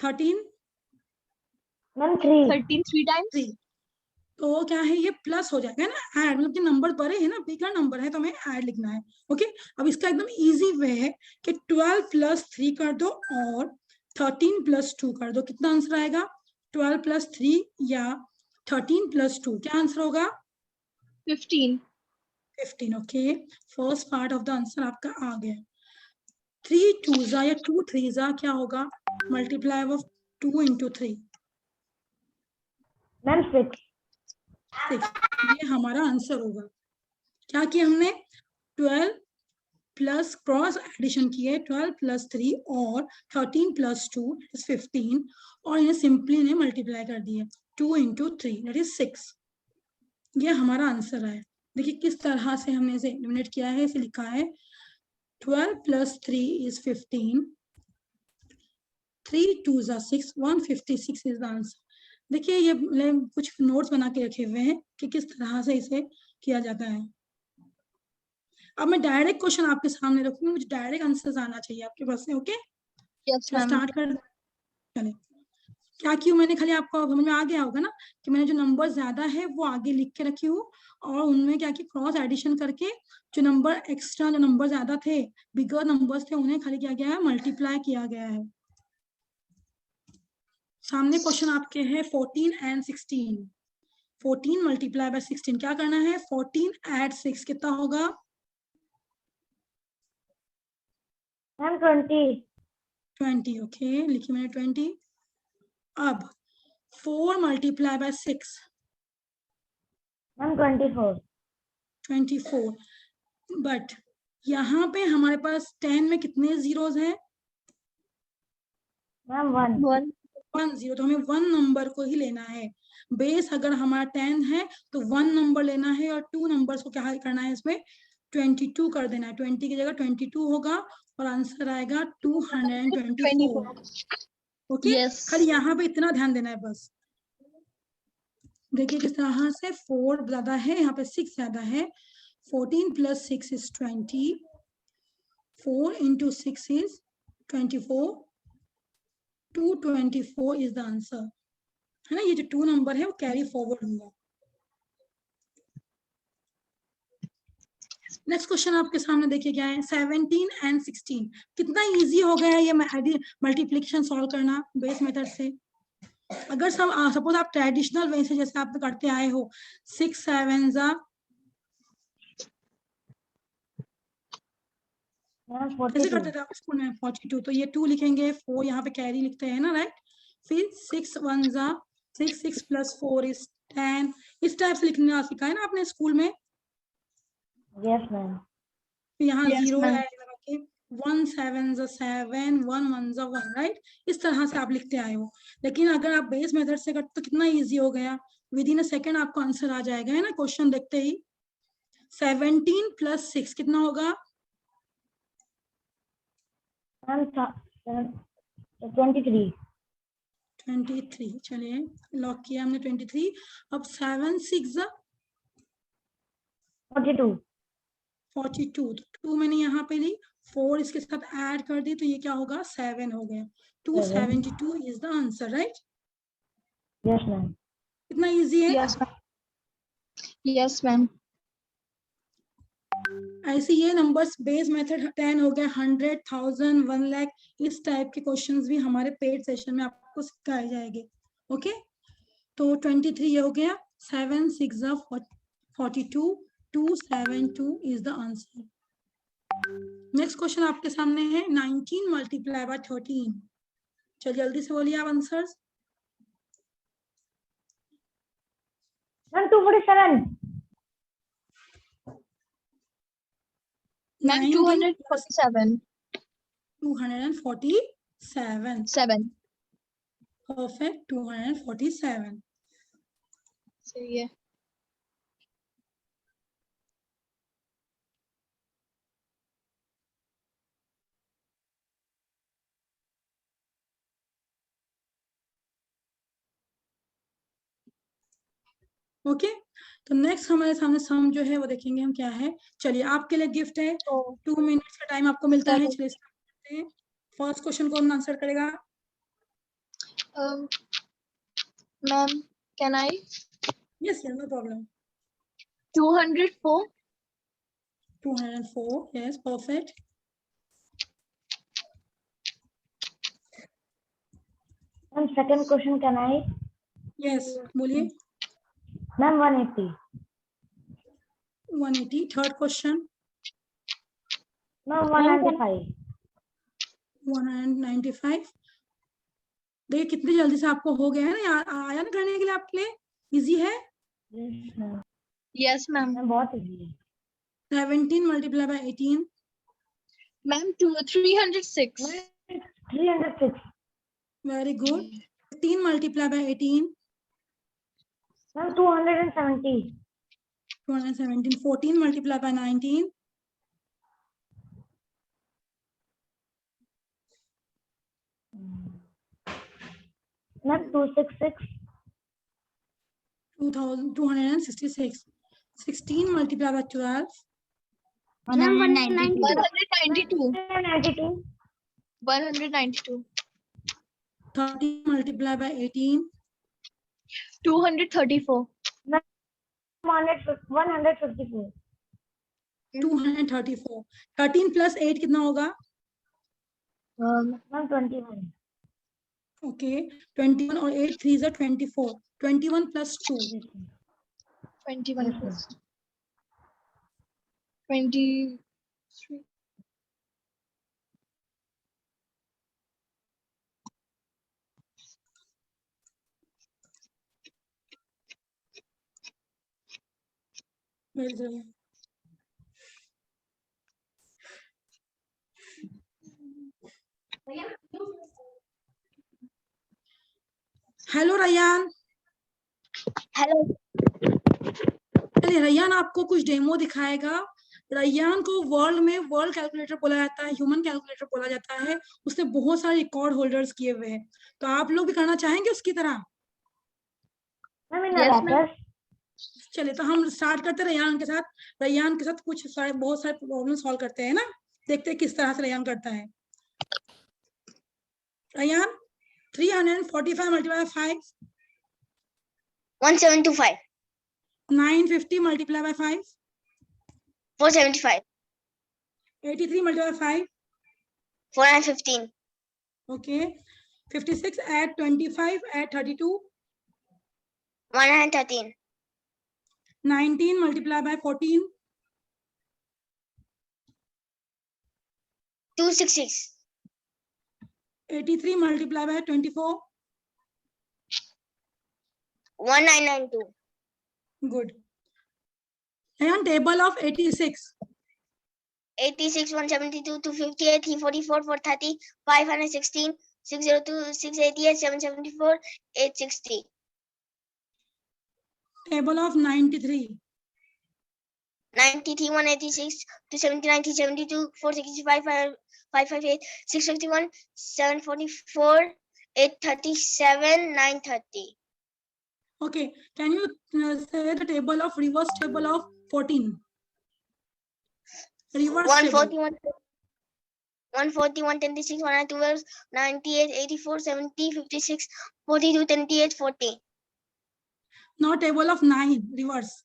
Speaker 3: 13
Speaker 2: मैम 3।
Speaker 1: 13 3 times.
Speaker 3: 3, तो क्या है ये प्लस हो जाएगा ना, ऐड, मतलब कि नंबर बड़े है ना, बिगर नंबर है तो हमें ऐड लिखना है, ओके। अब इसका एकदम इजी वे है कि 12 + 3 कर दो और 13 + 2 कर दो, कितना आंसर आएगा? 12 + 3 या 13 + 2, क्या आंसर होगा?
Speaker 1: 15.
Speaker 3: 15, okay. First part of the answer आपका आ गया। 3 2s या 2 3s क्या होगा, मल्टीप्लाई ऑफ 2 × 3,
Speaker 2: मैम 6।
Speaker 3: 6, ये हमारा आंसर होगा। क्या किया हमने, 12 प्लस क्रॉस एडिशन किए, 12 + 3 और 13 + 2 = 15, और इन्हें सिंपली इन्हें मल्टीप्लाई कर दिए, 2 × 3 दैट इज 6, ये हमारा आंसर है। देखिए किस तरह से हमने इसे एलिमिनेट किया है, इसे लिखा है 12 + 3 = 15, 3 2s are 6, 156 is the answer. देखिए ये कुछ नोट्स बना के रखे हुए हैं कि किस तरह से इसे किया जाता है। अब मैं डायरेक्ट क्वेश्चन आपके सामने रखूंगी, मुझे डायरेक्ट आंसर्स आना चाहिए आपके पास से, ओके।
Speaker 1: Yes, ma'am.
Speaker 3: स्टार्ट कर, चले। क्या क्यों, मैंने खाली आपको समझ में आ गया होगा ना कि मैंने जो नंबर ज्यादा है वो आगे लिख के रखी हूँ, और उनमें क्या कि क्रॉस एडिशन करके जो नंबर एक्स्ट्रा, जो नंबर ज्यादा थे, बिगर नंबर्स थे, उन्हें खाली किया गया है, मल्टीप्लाई किया गया है। सामने क्वेश्चन आपके है 14 and 16। 14 मल्टीप्लाई बाय 16, क्या करना है, 14 + 6 कितना होगा?
Speaker 2: मैम 20।
Speaker 3: 20, ओके, लिखी मैंने 20। अब 4 मल्टीप्लाई बाय 6,
Speaker 2: मैम 24।
Speaker 3: 24, बट यहाँ पे हमारे पास 10 में कितने जीरोस हैं?
Speaker 2: मैम 1।
Speaker 1: 1.
Speaker 3: 1 0, तो हमें 1 नंबर को ही लेना है। बेस अगर हमारा 10 है तो 1 नंबर लेना है, और 2 नंबर्स को क्या करना है, इसमें 22 कर देना है, 20 की जगह 22 होगा, और आंसर आएगा 224, ओके।
Speaker 1: Yes.
Speaker 3: खाली यहाँ पे इतना ध्यान देना है बस। देखिए किस तरह से 4 ज्यादा है, यहाँ पे 6 ज्यादा है, 14 + 6 = 20, 4 × 6 is 24, 224 is the answer, है ना। ये जो 2 नंबर है वो कैरी फॉरवर्ड होगा। नेक्स्ट क्वेश्चन आपके सामने देखिए क्या है, 17 and 16, कितना इजी हो गया है ये मल्टीप्लिकेशन सॉल्व करना बेस मेथड से। अगर सपोज आप ट्रेडिशनल वे से जैसे आप करते आए हो, 6 7
Speaker 2: मैम
Speaker 3: कैसे
Speaker 2: 42।
Speaker 3: करते थे आप स्कूल में, 42, तो ये 2 लिखेंगे, 4 यहाँ पे कैरी लिखते हैं ना, राइट। फिर 6 1 6, 6 + 4 = 10, इस टाइप से लिखना सिखा है ना आपने स्कूल में।
Speaker 2: Yes ma'am.
Speaker 3: फिर यहाँ
Speaker 1: Yes,
Speaker 3: 0
Speaker 1: ma'am.
Speaker 3: है लगा के, 1 7 7, 1 1 1, राइट। इस तरह से आप लिखते आए हो। लेकिन अगर आप बेस मेथड से करते तो कितना इजी हो गया, विद इन अ सेकेंड आपको आंसर आ जाएगा, है ना, क्वेश्चन देखते ही। 17 + 6 कितना होगा?
Speaker 2: मैम 23।
Speaker 3: 23, चलिए लॉक किया हमने 23। अब 7 6
Speaker 2: 42.
Speaker 3: 42, तो 2 मैंने यहाँ पे ली, 4 इसके साथ ऐड कर दी, तो ये क्या होगा, 7 हो गया। 272 is the answer, right?
Speaker 2: Yes, ma'am.
Speaker 3: कितना इजी है।
Speaker 4: Yes, ma'am. Yes, ma'am.
Speaker 3: ऐसे ये नंबर्स बेस मेथड 10 हो गया, 100, 1000, 1 लाख, इस टाइप के क्वेश्चंस भी हमारे पेड सेशन में आपको सिखाए जाएंगे। ओके, तो 23 ये हो गया, 7 6 42, 272 is the answer. Next question आपके सामने है 19 मल्टीप्लाई बाय 13। चलिए जल्दी से बोलिए आप answers.
Speaker 2: Ma'am, 247.
Speaker 4: Ma'am,
Speaker 3: 19 plus
Speaker 4: 247.
Speaker 3: 247.
Speaker 4: 7.
Speaker 3: Perfect, 247.
Speaker 4: सही है।
Speaker 3: ओके, तो नेक्स्ट हमारे सामने सम जो है वो देखेंगे हम क्या है। चलिए आपके लिए गिफ्ट है,
Speaker 4: तो
Speaker 3: 2 मिनट्स का टाइम आपको मिलता है।
Speaker 4: करो।
Speaker 3: चलिए start करते हैं। फर्स्ट क्वेश्चन कौन आंसर करेगा?
Speaker 4: Ma'am, can I?
Speaker 3: Yes, no problem.
Speaker 4: 204.
Speaker 3: 204, yes, perfect.
Speaker 2: Ma'am, second question can I?
Speaker 3: Yes, बोलिए।
Speaker 2: Ma'am, 180.
Speaker 3: 180, third question.
Speaker 2: Ma'am, 195.
Speaker 3: 195। देखिए कितनी जल्दी से आपको हो गया है ना, आया ना करने के लिए आपके लिए इजी है।
Speaker 2: Yes, ma'am.
Speaker 4: Yes, ma'am.
Speaker 2: Ma'am, बहुत easy है.
Speaker 3: 17 multiply by 18।
Speaker 4: Ma'am, 306.
Speaker 2: Ma'am, 306.
Speaker 3: Very good. 15 multiply by 18।
Speaker 2: Ma'am, 270.
Speaker 3: 217। 14 multiply by 19।
Speaker 2: Ma'am, 266.
Speaker 3: 266। 16 multiply by 12।
Speaker 4: 192.
Speaker 2: 192.
Speaker 4: 192.
Speaker 3: 30 multiply by 18।
Speaker 4: 234.
Speaker 2: 154.
Speaker 3: 234। 13 plus 8 कितना होगा?
Speaker 4: Um,
Speaker 2: Ma'am, 21.
Speaker 3: ओके, 21 और 8 3 is 24। 21 प्लस 2।
Speaker 4: 21
Speaker 2: Yes,
Speaker 4: plus 23.
Speaker 3: मिल जाएगा। Hello Rayyan.
Speaker 4: Hello.
Speaker 3: चलिए रैयान आपको कुछ demo दिखाएगा। रैयान को वर्ल्ड में वर्ल्ड कैलकुलेटर बोला जाता है, ह्यूमन कैलकुलेटर बोला जाता है। उसने बहुत सारे रिकॉर्ड होल्डर्स किए हुए हैं, तो आप लोग भी करना चाहेंगे उसकी तरह?
Speaker 2: Ma'am, in
Speaker 4: Yes, ma'am.
Speaker 2: Abacus.
Speaker 3: चलिए तो हम स्टार्ट करते हैं रैयान के साथ। रैयान के साथ बहुत सारे प्रॉब्लम सॉल्व करते हैं ना, देखते हैं किस तरह से रैयान करता है। Rayan, 345 multiply 5।
Speaker 5: 1725,
Speaker 3: 950 multiply by 5।
Speaker 5: 475,
Speaker 3: 83 multiply 5।
Speaker 5: 415,
Speaker 3: okay, 56 add 25 add 32।
Speaker 5: 113,
Speaker 3: 19 multiply by 14।
Speaker 5: 266,
Speaker 3: 83 multiply by 24।
Speaker 5: 1992,
Speaker 3: good. And table of 86।
Speaker 5: 86, 172, 258, 344, 430, 516, 602, 688, 774, 860.
Speaker 3: Table of 93।
Speaker 5: 93, 186, 279, 372, 465, 558, 651, 744, 837, 930.
Speaker 3: Okay, can you say the table of reverse table of 14? Reverse table.
Speaker 5: 141, 141, 26, 112, 98, 84, 70, 56, 42, 28, 40.
Speaker 3: Now table of 9, reverse.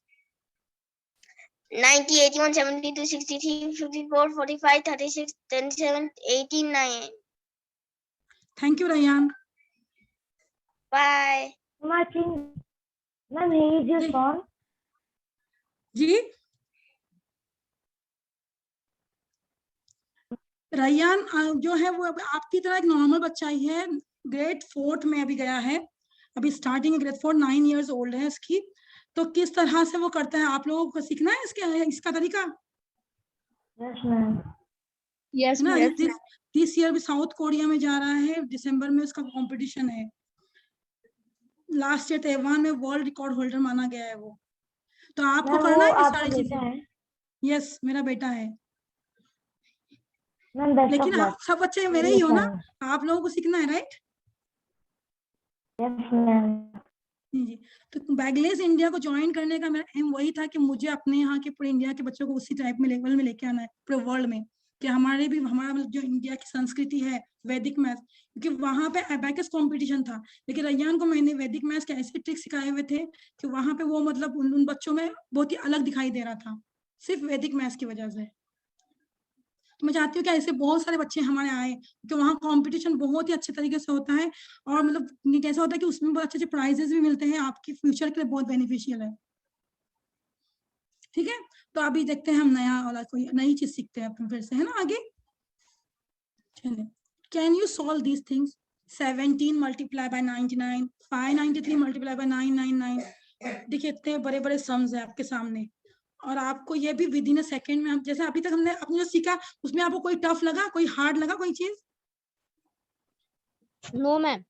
Speaker 5: 90, 81, 72, 63, 54, 45, 36, 27, 18, 9.
Speaker 3: Thank you, Ryan.
Speaker 5: Bye.
Speaker 2: I think, ma'am, he is your son.
Speaker 3: जी रैयान जो है वो आपकी तरह एक normal बच्चा ही है, grade 4 में अभी गया है, अभी स्टार्टिंग ग्रेड 4, 9 इयर्स ओल्ड है इसकी। तो किस तरह से वो करता है आप लोगों को सीखना है इसका तरीका?
Speaker 2: Yes, ma'am.
Speaker 4: Yes,
Speaker 3: ना
Speaker 4: ma'am.
Speaker 3: दिस ईयर भी साउथ कोरिया में जा रहा है, दिसंबर में उसका कंपटीशन है। लास्ट ईयर ताइवान में वर्ल्ड रिकॉर्ड होल्डर माना गया है वो। तो आपको
Speaker 2: Ma'am,
Speaker 3: करना
Speaker 2: वो
Speaker 3: है ये
Speaker 2: आपका
Speaker 3: सारी
Speaker 2: बेटा
Speaker 3: चीजें।
Speaker 2: है?
Speaker 3: यस, मेरा बेटा है।
Speaker 2: Ma'am, best of
Speaker 3: लेकिन
Speaker 2: luck.
Speaker 3: आप सब बच्चे मेरे ही हो ना, आप लोगों को सीखना है, राइट?
Speaker 2: Yes, ma'am.
Speaker 3: जी। तो बैगलेस इंडिया को ज्वाइन करने का मेरा एम वही था कि मुझे अपने यहाँ के पूरे इंडिया के बच्चों को उसी टाइप में लेवल में लेके आना है पूरे वर्ल्ड में, कि हमारा जो इंडिया की संस्कृति है वैदिक मैथ, क्योंकि वहां पे अबैकस कंपटीशन था, लेकिन रैयान को मैंने वैदिक मैथ के ऐसे ट्रिक सिखाए हुए थे कि वहां पे वो मतलब उन बच्चों में बहुत ही अलग दिखाई दे रहा था, सिर्फ वैदिक मैथ की वजह से। तो मैं चाहती हूँ कि ऐसे बहुत सारे बच्चे हमारे आए, क्योंकि वहाँ कंपटीशन बहुत ही अच्छे तरीके से होता है, और मतलब कैसा होता है कि उसमें बहुत अच्छे अच्छे प्राइजेस भी मिलते हैं, आपके फ्यूचर के लिए बहुत बेनिफिशियल है। ठीक है, तो अभी देखते हैं हम नया वाला कोई नई चीज सीखते हैं अपन फिर से, है ना आगे। चलिए, can you solve these things? 17 multiply by 99, 593 multiply by 999। देखिए इतने बड़े बड़े सम्स है आपके सामने, और आपको ये भी विद इन अ सेकेंड में, हम जैसे अभी तक हमने जो सीखा उसमें आपको कोई टफ लगा, कोई हार्ड लगा, कोई चीज?
Speaker 4: No, ma'am.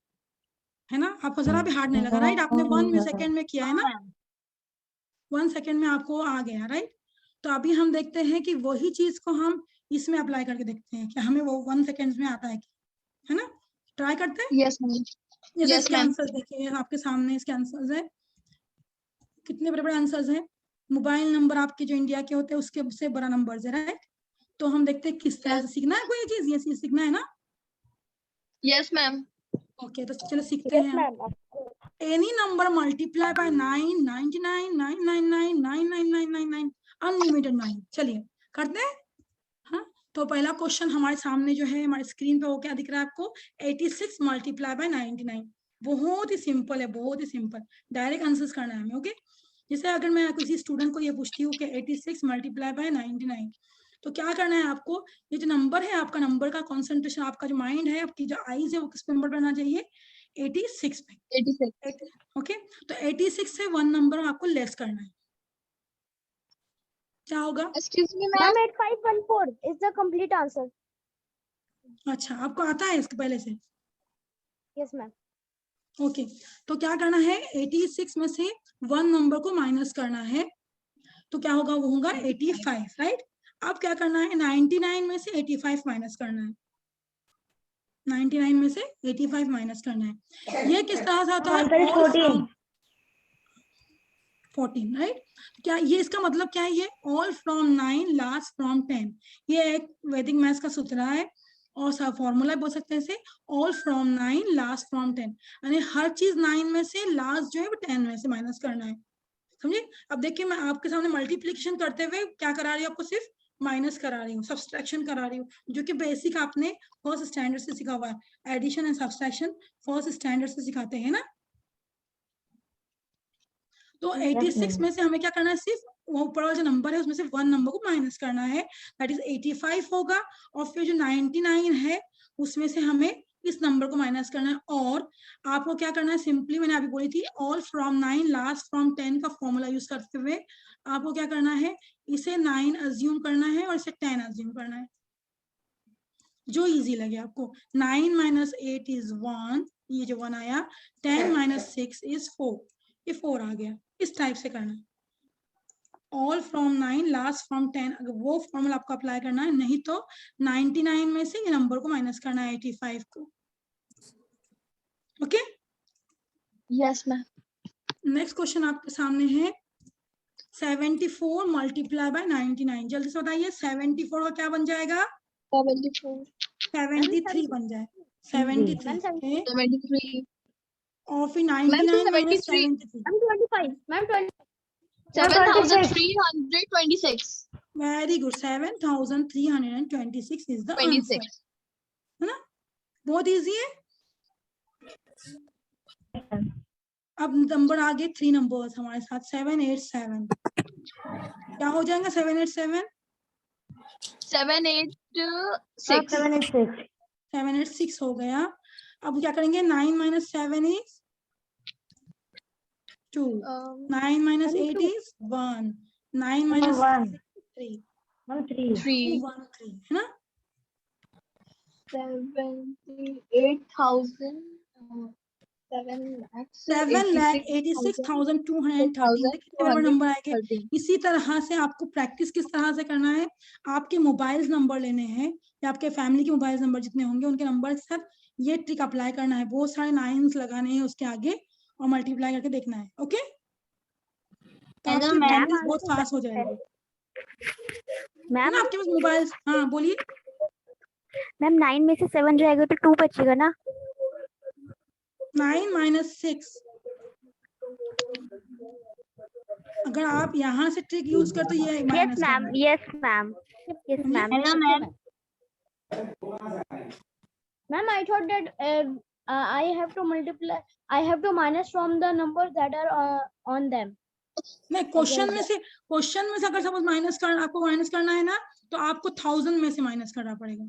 Speaker 3: है ना, आपको जरा भी हार्ड नहीं लगा, राइट? आपने 1 सेकेंड में किया है ना, 1 सेकेंड में आपको आ गया, राइट? तो अभी हम देखते हैं कि वही चीज को हम इसमें अप्लाई करके देखते हैं कि हमें वो 1 सेकेंड में आता है, है ना? ट्राई करते हैं।
Speaker 4: Yes, ma'am.
Speaker 3: जैसे
Speaker 4: Yes,
Speaker 3: इसके
Speaker 4: ma'am.
Speaker 3: आंसर देखिए आपके सामने, इसके आंसर्स है, कितने बड़े बड़े आंसर्स हैं। मोबाइल नंबर आपके जो इंडिया के होते हैं उसके से बड़ा नंबर है, राइट? तो हम देखते हैं किस तरह से सीखना है, कोई चीज ये सीखना है ना।
Speaker 4: Yes, ma'am.
Speaker 3: ओके, तो चलो सीखते हैं। Any number multiply by 9, 99, 999, 99999, unlimited 9। चलिए करते हैं। हाँ, तो पहला क्वेश्चन हमारे सामने जो है हमारे स्क्रीन पे वो क्या दिख रहा है आपको? 86 मल्टीप्लाई बाय 99। बहुत ही सिंपल है, बहुत ही सिंपल, डायरेक्ट आंसर्स करना है हमें। ओके, जैसे अगर मैं किसी स्टूडेंट को ये पूछती हूँ कि 86 मल्टीप्लाई बाय 99, तो क्या करना है आपको? ये जो नंबर है आपका, नंबर का कॉन्सेंट्रेशन, आपका जो माइंड है, आपकी जो आईज है, वो किस नंबर पर आना चाहिए? 86 पे।
Speaker 4: 86.
Speaker 3: ओके, तो 86 से 1 नंबर आपको लेस करना है। क्या होगा?
Speaker 4: Excuse me, ma'am.
Speaker 2: 8514 is the complete answer.
Speaker 3: अच्छा, आपको आता है इसके पहले से?
Speaker 2: Yes, ma'am.
Speaker 3: ओके, तो क्या करना है? 86 में से 1 नंबर को माइनस करना है, तो क्या होगा? वो होगा 85, राइट? अब क्या करना है? 99 में से 85 माइनस करना है, 99 में से 85 माइनस करना है। ये किस तरह से आता है?
Speaker 2: Answer is 14.
Speaker 3: 14, राइट? क्या ये इसका मतलब क्या है? ये ऑल फ्रॉम 9 लास्ट फ्रॉम 10, ये एक वैदिक मैथ्स का सूत्र है, और फॉर्मूला बोल सकते हैं इसे, ऑल फ्रॉम 9 लास्ट फ्रॉम 10, यानी हर चीज 9 में से लास्ट जो है वो 10 में से माइनस करना है। समझे? अब देखिए मैं आपके सामने मल्टीप्लिकेशन करते हुए क्या करा रही हूँ? आपको सिर्फ माइनस करा रही हूँ, सब्सट्रैक्शन करा रही हूँ, जो कि बेसिक आपने फर्स्ट स्टैंडर्ड से सीखा हुआ है। Addition and subtraction first standard से सिखाते हैं ना। तो 86 में से हमें क्या करना है? सिर्फ वो ऊपर वाला जो नंबर है उसमें से 1 नंबर को माइनस करना है, दैट इज 85 होगा, और फिर जो 99 है उसमें से हमें इस नंबर को माइनस करना है। और आपको क्या करना है? सिंपली मैंने अभी बोली थी, ऑल फ्रॉम 9 लास्ट फ्रॉम 10 का फॉर्मूला यूज करते हुए आपको क्या करना है? इसे 9 अज्यूम करना है और इसे 10 अज्यूम करना है, जो इजी लगे आपको। 9 - 8 इज 1, ये जो 1 आया, 10 - 6 इज 4, ये 4 आ गया। इस टाइप से करना है, ऑल फ्रॉम 9 लास्ट फ्रॉम 10, अगर वो फॉर्मूला आपको अप्लाई करना है, नहीं तो 99 में से ये नंबर को माइनस करना है, 85 को। Okay,
Speaker 4: Yes, ma'am.
Speaker 3: Next question आपके सामने है 74 मल्टीप्लाई बाय 99। जल्दी से बताइए 74 का क्या बन जाएगा?
Speaker 4: 74.
Speaker 3: 73 बन जाए, 73 okay?
Speaker 4: 73.
Speaker 3: और फिर
Speaker 4: Ma'am,
Speaker 3: 99 minus
Speaker 4: 73.
Speaker 3: 73,
Speaker 1: ma'am 25 ma'am 20
Speaker 4: 7,326.
Speaker 3: Very good, 7326 is the answer,
Speaker 4: 26.
Speaker 3: है ना? बहुत इजी है। अब नंबर आ गए 3 नंबर्स हमारे साथ, 787 क्या हो जाएगा? 787
Speaker 4: 786.
Speaker 2: 786
Speaker 3: 786 हो गया। अब क्या करेंगे? 9 minus 7 is 2, 9 minus 8 is 1, 9 minus
Speaker 2: 1
Speaker 3: 3,
Speaker 2: 1 3
Speaker 4: 3.
Speaker 3: 1 3, है ना?
Speaker 4: 78,000.
Speaker 3: 7,86,213। कितने बड़े नंबर आएंगे?
Speaker 4: 7,86,213.
Speaker 3: इसी तरह से आपको प्रैक्टिस किस तरह से करना है? आपके मोबाइल नंबर लेने हैं या आपके फैमिली के मोबाइल नंबर जितने होंगे उनके नंबर के साथ ये ट्रिक अप्लाई करना है। बहुत सारे 9s लगाने हैं उसके आगे और मल्टीप्लाई करके देखना है। ओके, तो आपकी प्रैक्टिस बहुत फास्ट हो जाएगी। है ना आपके पास मोबाइल? हाँ बोलिए।
Speaker 2: मैम 9 में से 7 जाएगा तो 2 बचेगा ना?
Speaker 3: 9 माइनस 6, अगर आप यहाँ से ट्रिक यूज कर तो ये माइनस करना है।
Speaker 2: Yes ma'am
Speaker 4: Hello, ma'am.
Speaker 2: Ma'am, I thought that I have to multiply. I have to minus from the numbers that are on them.
Speaker 3: नहीं, क्वेश्चन में से अगर सपोज माइनस करना, आपको माइनस करना है ना, तो आपको 1000 में से माइनस करना पड़ेगा।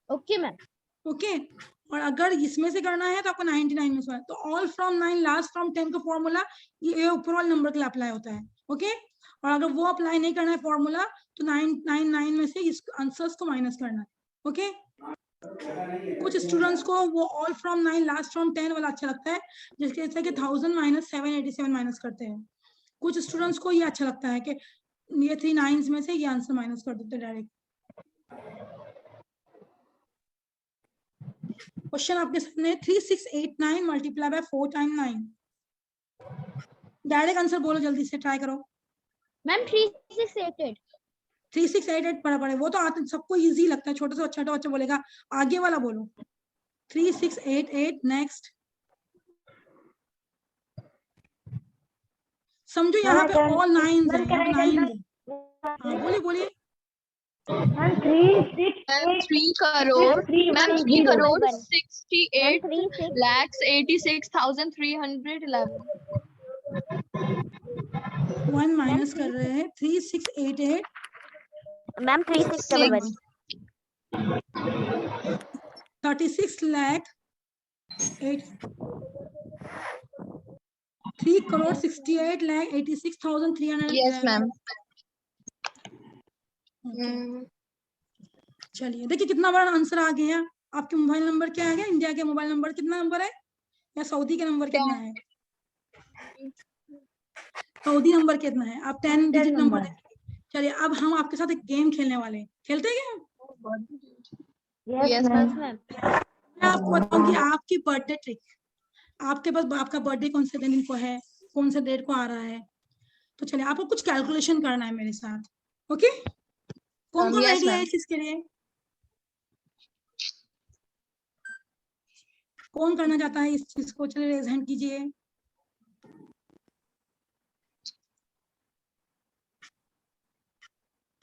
Speaker 2: Okay ma'am.
Speaker 3: ओके, और अगर इसमें से करना है तो आपको 99 में से। तो ऑल फ्रॉम 9 लास्ट फ्रॉम 10 का फॉर्मूला ये ऊपर वाले नंबर के लिए अप्लाई होता है। ओके, और अगर वो अप्लाई नहीं करना है फॉर्मूला तो 999 में से इस आंसर्स को माइनस करना है। ओके, कुछ स्टूडेंट्स को वो ऑल फ्रॉम 9 लास्ट फ्रॉम 10 वाला अच्छा लगता है, जिसके जैसे कि 1000 माइनस 787 माइनस करते हैं। कुछ स्टूडेंट्स को ये अच्छा लगता है कि ये 3 9s में से ये आंसर माइनस कर देते हैं डायरेक्ट। क्वेश्चन आपके सामने 3689 multiply by 4 time 9। Direct answer बोलो, जल्दी से ट्राई करो।
Speaker 2: मैम 3688।
Speaker 3: 3688 बड़ा बड़े वो तो आते सबको इजी लगता है, छोटा सा बच्चा बोलेगा। आगे वाला बोलो 3688। नेक्स्ट समझो यहाँ पे ऑल 9s हैं, यहाँ पे 9s हैं। हाँ बोलिए।
Speaker 2: Ma'am 3
Speaker 4: crore. Ma'am, 3 crore
Speaker 2: 1.
Speaker 4: 68 lakhs 86,311.
Speaker 3: 1 minus कर रहे हैं। 3688
Speaker 2: ma'am 3671।
Speaker 3: 36 lakh 3 crore 68 lakh 86,300।
Speaker 4: Yes, ma'am.
Speaker 3: चलिए देखिए कितना बड़ा आंसर आ गया। आपके मोबाइल नंबर क्या है? इंडिया के मोबाइल नंबर कितना नंबर है या सऊदी के नंबर कितना है? सऊदी नंबर कितना है? आप 10 डिजिट नंबर देखेंगे। चलिए अब हम आपके साथ एक गेम खेलने वाले हैं। खेलते हैं गेम?
Speaker 4: Yes, ma'am.
Speaker 3: मैं आपको बताऊंगी आपकी बर्थडे ट्रिक। आपके पास आपका बर्थडे कौन से दिन को है, कौन से डेट को आ रहा है, तो चलिए आपको कुछ कैलकुलेशन करना है मेरे साथ। ओके, कौन
Speaker 4: Yes,
Speaker 3: रेडी है
Speaker 4: ma'am.
Speaker 3: इस चीज के लिए? कौन करना चाहता है इस चीज को? चलिए रेज हैंड कीजिए।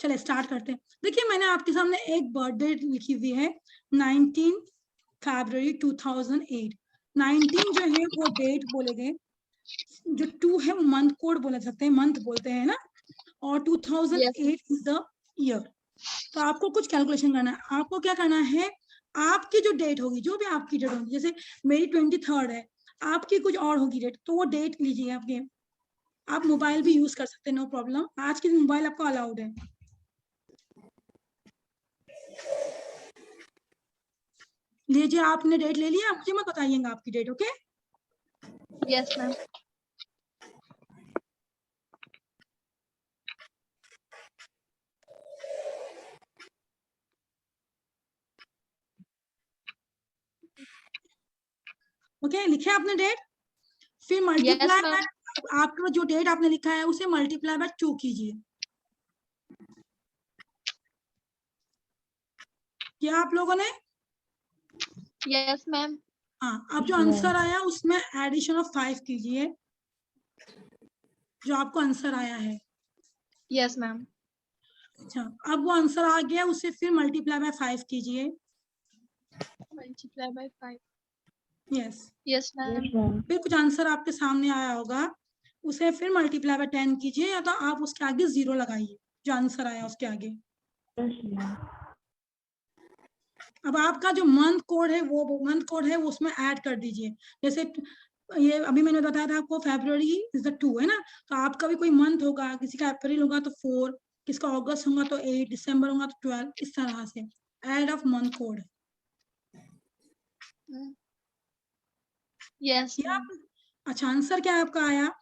Speaker 3: चलिए स्टार्ट करते हैं। देखिए मैंने आपके सामने एक बर्थडे लिखी हुई है 19 फरवरी 2008। 19 जो है वो डेट बोले गए, जो 2 है वो मंथ कोड बोले सकते हैं, मंथ बोलते हैं ना, और 2008 इज द ईयर। तो आपको कुछ कैलकुलेशन करना है। आपको क्या करना है, आपकी जो डेट होगी, जो भी आपकी डेट होगी, जैसे मेरी 23rd है, आपकी कुछ और होगी डेट, तो वो डेट लीजिए आपके। आप मोबाइल भी यूज कर सकते हैं, नो प्रॉब्लम। आज के दिन मोबाइल आपको अलाउड है। लीजिए, आपने डेट ले लिया, मुझे मत बताइएगा आपकी date. Okay,
Speaker 4: Yes, ma'am.
Speaker 3: Okay, लिखे आपने डेट, फिर
Speaker 4: Yes,
Speaker 3: मल्टीप्लाई
Speaker 4: ma'am.
Speaker 3: बाय आपका जो डेट आपने लिखा है उसे मल्टीप्लाई बाय 2 कीजिए। क्या आप लोगों ने?
Speaker 4: Yes, ma'am.
Speaker 3: हाँ, अब जो आंसर आया उसमें एडिशन ऑफ 5 कीजिए, जो आपको आंसर आया है।
Speaker 4: Yes, ma'am.
Speaker 3: अच्छा, अब वो आंसर आ गया, उसे फिर मल्टीप्लाई बाय 5 कीजिए।
Speaker 4: Multiply by 5.
Speaker 3: Yes,
Speaker 4: Yes, ma'am.
Speaker 2: Yes, ma'am.
Speaker 3: फिर कुछ आंसर आपके सामने आया होगा, उसे फिर मल्टीप्लाई बाय 10 कीजिए, या तो आप उसके आगे 0 लगाइए, जो आंसर आया उसके आगे।
Speaker 2: Yes, ma'am.
Speaker 3: अब आपका जो मंथ कोड है वो मंथ कोड है वो उसमें ऐड कर दीजिए। जैसे ये अभी मैंने बताया था आपको, फेब्रुअरी इज द 2 है ना, तो आपका भी कोई मंथ होगा, किसी का अप्रैल होगा तो 4, किसका अगस्त होगा तो 8, दिसंबर होगा तो 12, इस तरह से add of month code.
Speaker 4: Yes, ma'am.
Speaker 3: अच्छा, आंसर क्या आपका आया?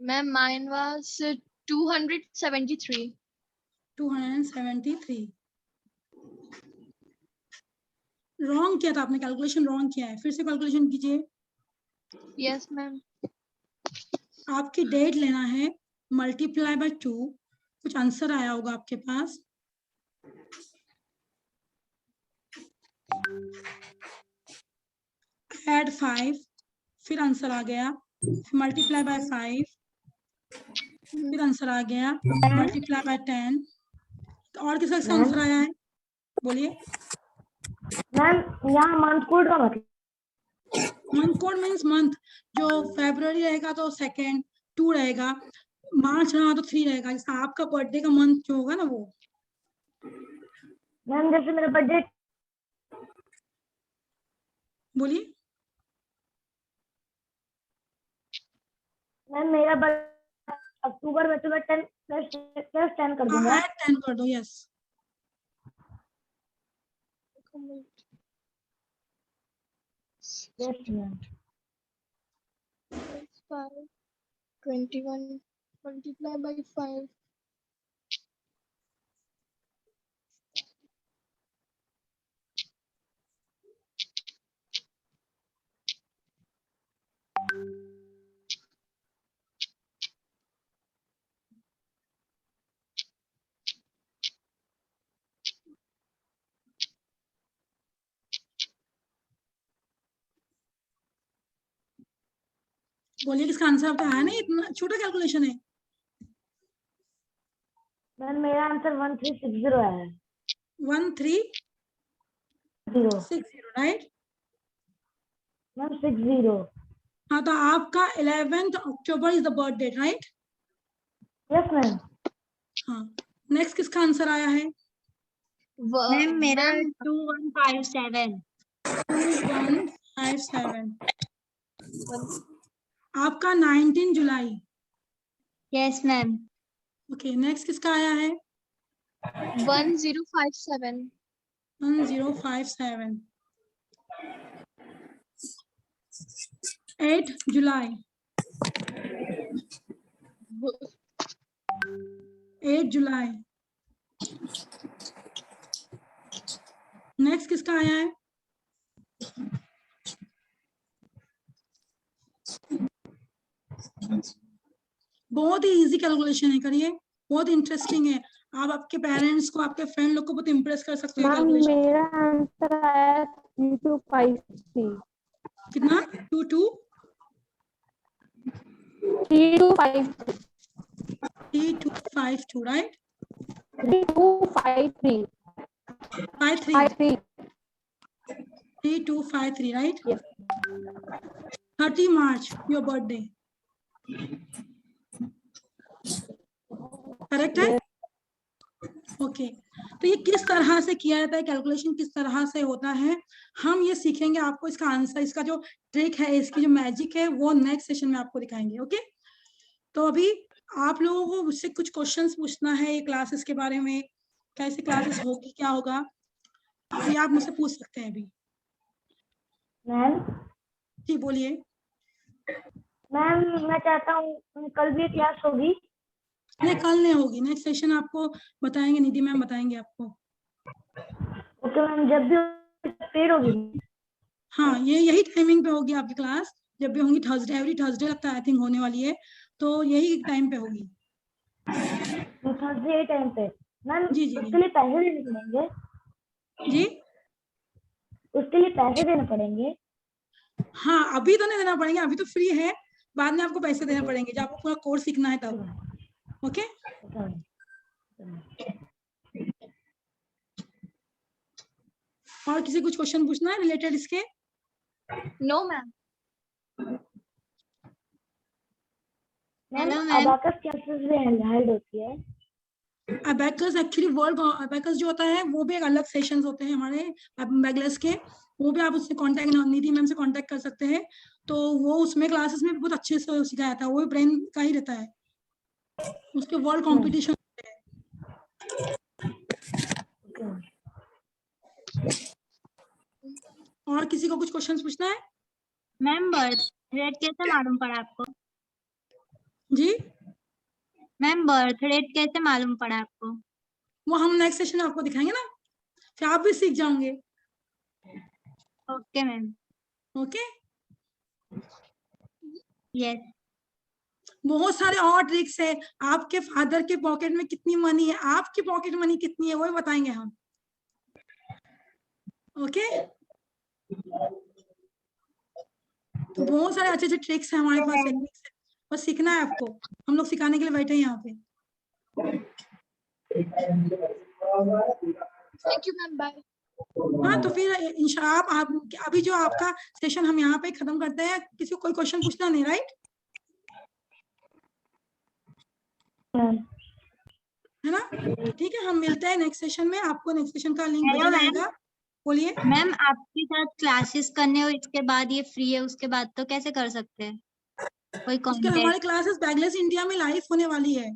Speaker 4: Ma'am, mine was 273.
Speaker 3: 273। रॉन्ग किया था आपने, कैलकुलेशन रॉन्ग किया है, फिर से कैलकुलेशन कीजिए।
Speaker 4: Yes, ma'am.
Speaker 3: आपकी डेट लेना है, मल्टीप्लाई बाय 2, कुछ आंसर आया होगा आपके पास। ऐड 5, फिर आंसर आ गया, मल्टीप्लाई बाय 5, फिर आंसर आ गया, मल्टीप्लाई बाय 10। और किसका इसका आंसर आया है? बोलिए।
Speaker 2: मैम यहाँ मंथ कोड का मतलब?
Speaker 3: मंथ कोड मीन्स मंथ, जो फरवरी रहेगा तो 2, 2 रहेगा, मार्च रहा तो 3 रहेगा, जैसा आपका बर्थडे का मंथ जो होगा ना वो।
Speaker 2: मैम जैसे मेरा बर्थडे,
Speaker 3: बोलिए।
Speaker 2: मैम मेरा बर्थडे अक्टूबर में, तो मैं 10 प्लस 10 कर दूंगा।
Speaker 3: ऐड 10 कर दो। Yes,
Speaker 2: yes ma'am.
Speaker 4: 5, 21 multiply by 5.
Speaker 3: बोलिए किसका आंसर आपका आया नहीं, इतना छोटा कैलकुलेशन है।
Speaker 2: मैम मेरा आंसर 1360 आया है।
Speaker 3: 1360, राइट?
Speaker 2: मैम 60।
Speaker 3: हाँ, तो आपका 11 October is the birth date, right?
Speaker 2: Yes ma'am.
Speaker 3: हाँ, नेक्स्ट किसका आंसर आया है?
Speaker 4: Ma'am, मेरा
Speaker 6: 2157।
Speaker 3: 2157। आपका 19 जुलाई।
Speaker 6: Yes ma'am.
Speaker 3: ओके, नेक्स्ट किसका आया है?
Speaker 4: 1057.
Speaker 3: 1057। 8 जुलाई। 8 जुलाई। नेक्स्ट किसका आया है? बहुत ही इजी कैलकुलेशन है, करिए, बहुत इंटरेस्टिंग है। आप आपके पेरेंट्स को, आपके फ्रेंड लोग को बहुत इम्प्रेस कर सकते हो कैलकुलेशन।
Speaker 7: मेरा आंसर आया 3253।
Speaker 3: कितना? 22
Speaker 7: 3253
Speaker 3: 3252, right?
Speaker 7: 3253
Speaker 3: 53 3253, right?
Speaker 7: Yes.
Speaker 3: 30 March your birthday, correct है? ओके, तो ये किस तरह से किया जाता है, कैलकुलेशन किस तरह से होता है, हम ये सीखेंगे। आपको इसका आंसर, इसका जो ट्रिक है, इसकी जो मैजिक है, वो नेक्स्ट सेशन में आपको दिखाएंगे। ओके, तो अभी आप लोगों को मुझसे कुछ क्वेश्चंस पूछना है ये क्लासेस के बारे में, कैसे क्लासेस होगी, क्या होगा, ये आप मुझसे पूछ सकते हैं अभी।
Speaker 2: मैम
Speaker 3: जी बोलिए।
Speaker 2: मैम मैं चाहता हूँ कल भी क्लास होगी।
Speaker 3: नहीं, कल नहीं होगी, नेक्स्ट सेशन आपको बताएंगे, निधि मैम बताएंगे आपको।
Speaker 2: ओके मैम, जब भी फ्री होगी।
Speaker 3: हाँ, ये यही टाइमिंग पे होगी आपकी क्लास, जब भी होंगी थर्सडे, एवरी थर्सडे लगता है आई थिंक होने वाली है, तो यही टाइम पे होगी।
Speaker 2: तो थर्सडे टाइम पे मैम
Speaker 3: जी जी
Speaker 2: उसके लिए पैसे देने पड़ेंगे?
Speaker 3: जी।
Speaker 2: उसके लिए पैसे देने पड़ेंगे?
Speaker 3: हाँ, अभी तो नहीं देना पड़ेंगे, अभी तो फ्री है, बाद में आपको पैसे देने पड़ेंगे जब आपको पूरा कोर्स सीखना है तब। ओके, और किसी कुछ क्वेश्चन पूछना है रिलेटेड इसके?
Speaker 4: No, ma'am.
Speaker 2: Ma'am
Speaker 6: Hello, ma'am.
Speaker 2: Abacus classes भी हेल्ड होती है?
Speaker 3: अबैकस एक्चुअली वर्ल्ड अबैकस जो होता है वो भी एक अलग सेशंस होते हैं हमारे बैगलेस के, वो भी आप उससे कांटेक्ट, निधि मैम से कांटेक्ट कर सकते हैं, तो वो उसमें क्लासेस में बहुत अच्छे से सिखाया था, वो भी ब्रेन का ही रहता है, उसके वर्ल्ड कंपटीशन। और किसी को कुछ क्वेश्चन पूछना है?
Speaker 6: मैम बर्थ रेट कैसे मालूम पड़ा आपको?
Speaker 3: जी,
Speaker 6: मैम बर्थ रेट कैसे मालूम पड़ा आपको?
Speaker 3: वो हम नेक्स्ट सेशन में आपको दिखाएंगे ना, फिर आप भी सीख जाओगे।
Speaker 6: Okay ma'am.
Speaker 3: Okay,
Speaker 6: yes.
Speaker 3: बहुत सारे और ट्रिक्स है, आपके फादर के पॉकेट में कितनी मनी है, आपकी पॉकेट मनी कितनी है, वो भी बताएंगे हम। ओके, तो बहुत सारे अच्छे अच्छे ट्रिक्स है हमारे पास, टेक्निक्स है, बस सीखना है आपको, हम लोग सिखाने के लिए बैठे हैं यहाँ पे।
Speaker 4: Thank you, ma'am. Bye.
Speaker 3: हाँ, तो फिर इंशाल्लाह आप अभी जो आपका सेशन हम यहाँ पे खत्म करते हैं, किसी को कोई क्वेश्चन पूछना नहीं, राइट? है ना? ठीक है, हम मिलते हैं नेक्स्ट सेशन में, आपको नेक्स्ट सेशन का लिंक भेजा
Speaker 6: Hello, ma'am.
Speaker 3: जाएगा। बोलिए।
Speaker 6: मैम आपके साथ क्लासेस करने और इसके बाद ये फ्री है, उसके बाद तो कैसे कर सकते हैं? कोई
Speaker 3: उसके हमारे
Speaker 6: कॉन्टेक्ट?
Speaker 3: क्लासेस बैगलेस इंडिया में लाइव होने वाली है,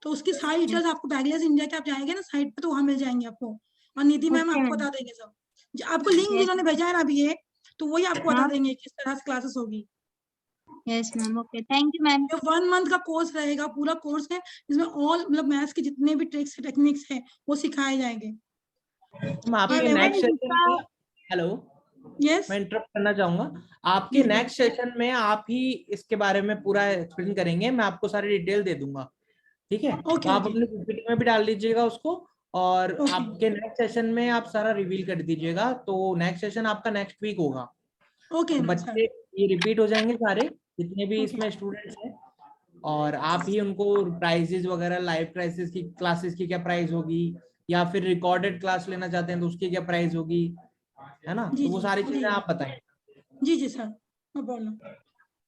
Speaker 3: तो उसकी सारी डिटेल्स आपको बैगलेस इंडिया के आप जाएंगे ना साइट पे, तो वहां मिल जाएंगे आपको, और निधि मैम
Speaker 6: ओके
Speaker 3: आपको
Speaker 6: मैम।
Speaker 3: बता देंगे सब। आपको लिंक
Speaker 6: यस।
Speaker 3: जिन्होंने भेजा है ना अभी ये, तो वही आपको बता
Speaker 6: हाँ।
Speaker 3: देंगे किस तरह से क्लासेस होगी।
Speaker 6: Yes ma'am. Okay, thank you ma'am.
Speaker 3: ये 1 मंथ का कोर्स रहेगा, पूरा कोर्स है, इसमें ऑल मतलब मैथ्स के जितने भी ट्रिक्स टेक्निक्स हैं वो सिखाए जाएंगे।
Speaker 8: आपके नेक्स्ट सेशन में, हेलो,
Speaker 3: यस,
Speaker 8: मैं इंटरप्ट करना चाहूंगा, आपके नेक्स्ट सेशन में आप ही इसके बारे में पूरा एक्सप्लेन करेंगे, मैं आपको सारी डिटेल दे दूंगा, ठीक है? तो आप अपने पीपीटी में भी डाल दीजिएगा उसको, और आपके नेक्स्ट सेशन में आप सारा रिवील कर दीजिएगा, तो नेक्स्ट सेशन आपका नेक्स्ट वीक होगा।
Speaker 3: ओके,
Speaker 8: तो बच्चे ये रिपीट हो जाएंगे सारे जितने भी इसमें स्टूडेंट्स हैं, और आप ही उनको प्राइजेस वगैरह, लाइव क्लासेस की क्या प्राइस होगी, या फिर रिकॉर्डेड क्लास लेना चाहते हैं तो उसकी क्या प्राइस होगी, है ना? तो वो सारी चीजें आप बताएं।
Speaker 3: जी जी सर, नो प्रॉब्लम।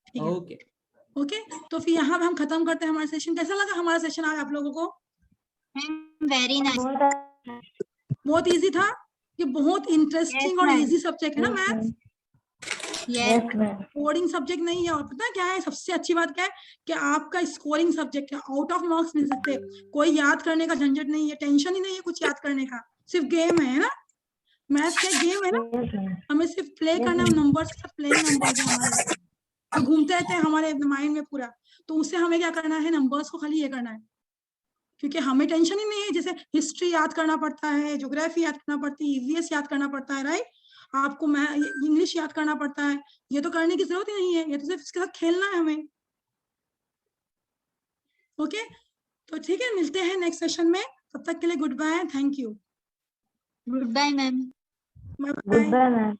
Speaker 3: ठीक है,
Speaker 8: ओके
Speaker 3: ओके, तो फिर यहाँ पे हम खत्म करते हैं हमारा सेशन। कैसा लगा हमारा सेशन आज आप लोगों को?
Speaker 6: Very nice.
Speaker 3: बहुत इजी था, ये बहुत इंटरेस्टिंग और
Speaker 6: ma'am.
Speaker 3: इजी सब्जेक्ट है ना मैथ्स,
Speaker 6: यस।
Speaker 3: कोडिंग सब्जेक्ट नहीं है। और पता है क्या है सबसे अच्छी बात क्या है, कि आपका स्कोरिंग सब्जेक्ट है, आउट ऑफ मार्क्स मिल सकते हैं, कोई याद करने का झंझट नहीं है, टेंशन ही नहीं है कुछ याद करने का, सिर्फ गेम है ना, मैथ्स का गेम है ना, हमें सिर्फ प्ले करना है, नंबर्स के साथ प्लेइंग नंबर्स है हमारे जो घूमते रहते हैं हमारे माइंड में पूरा, तो उससे हमें क्या करना है, नंबर्स को खाली ये करना है, क्योंकि हमें टेंशन ही नहीं है, जैसे हिस्ट्री याद करना पड़ता है, ज्योग्राफी याद करना पड़ती है, ईवीएस याद करना पड़ता है, राइट? आपको मैं इंग्लिश याद करना पड़ता है, ये तो करने की जरूरत ही नहीं है, ये तो सिर्फ इसके साथ खेलना है हमें। ओके, तो ठीक है, मिलते हैं नेक्स्ट सेशन में, तब तक के लिए goodbye, thank you,
Speaker 6: goodbye ma'am.
Speaker 3: Bye
Speaker 2: goodbye ma'am.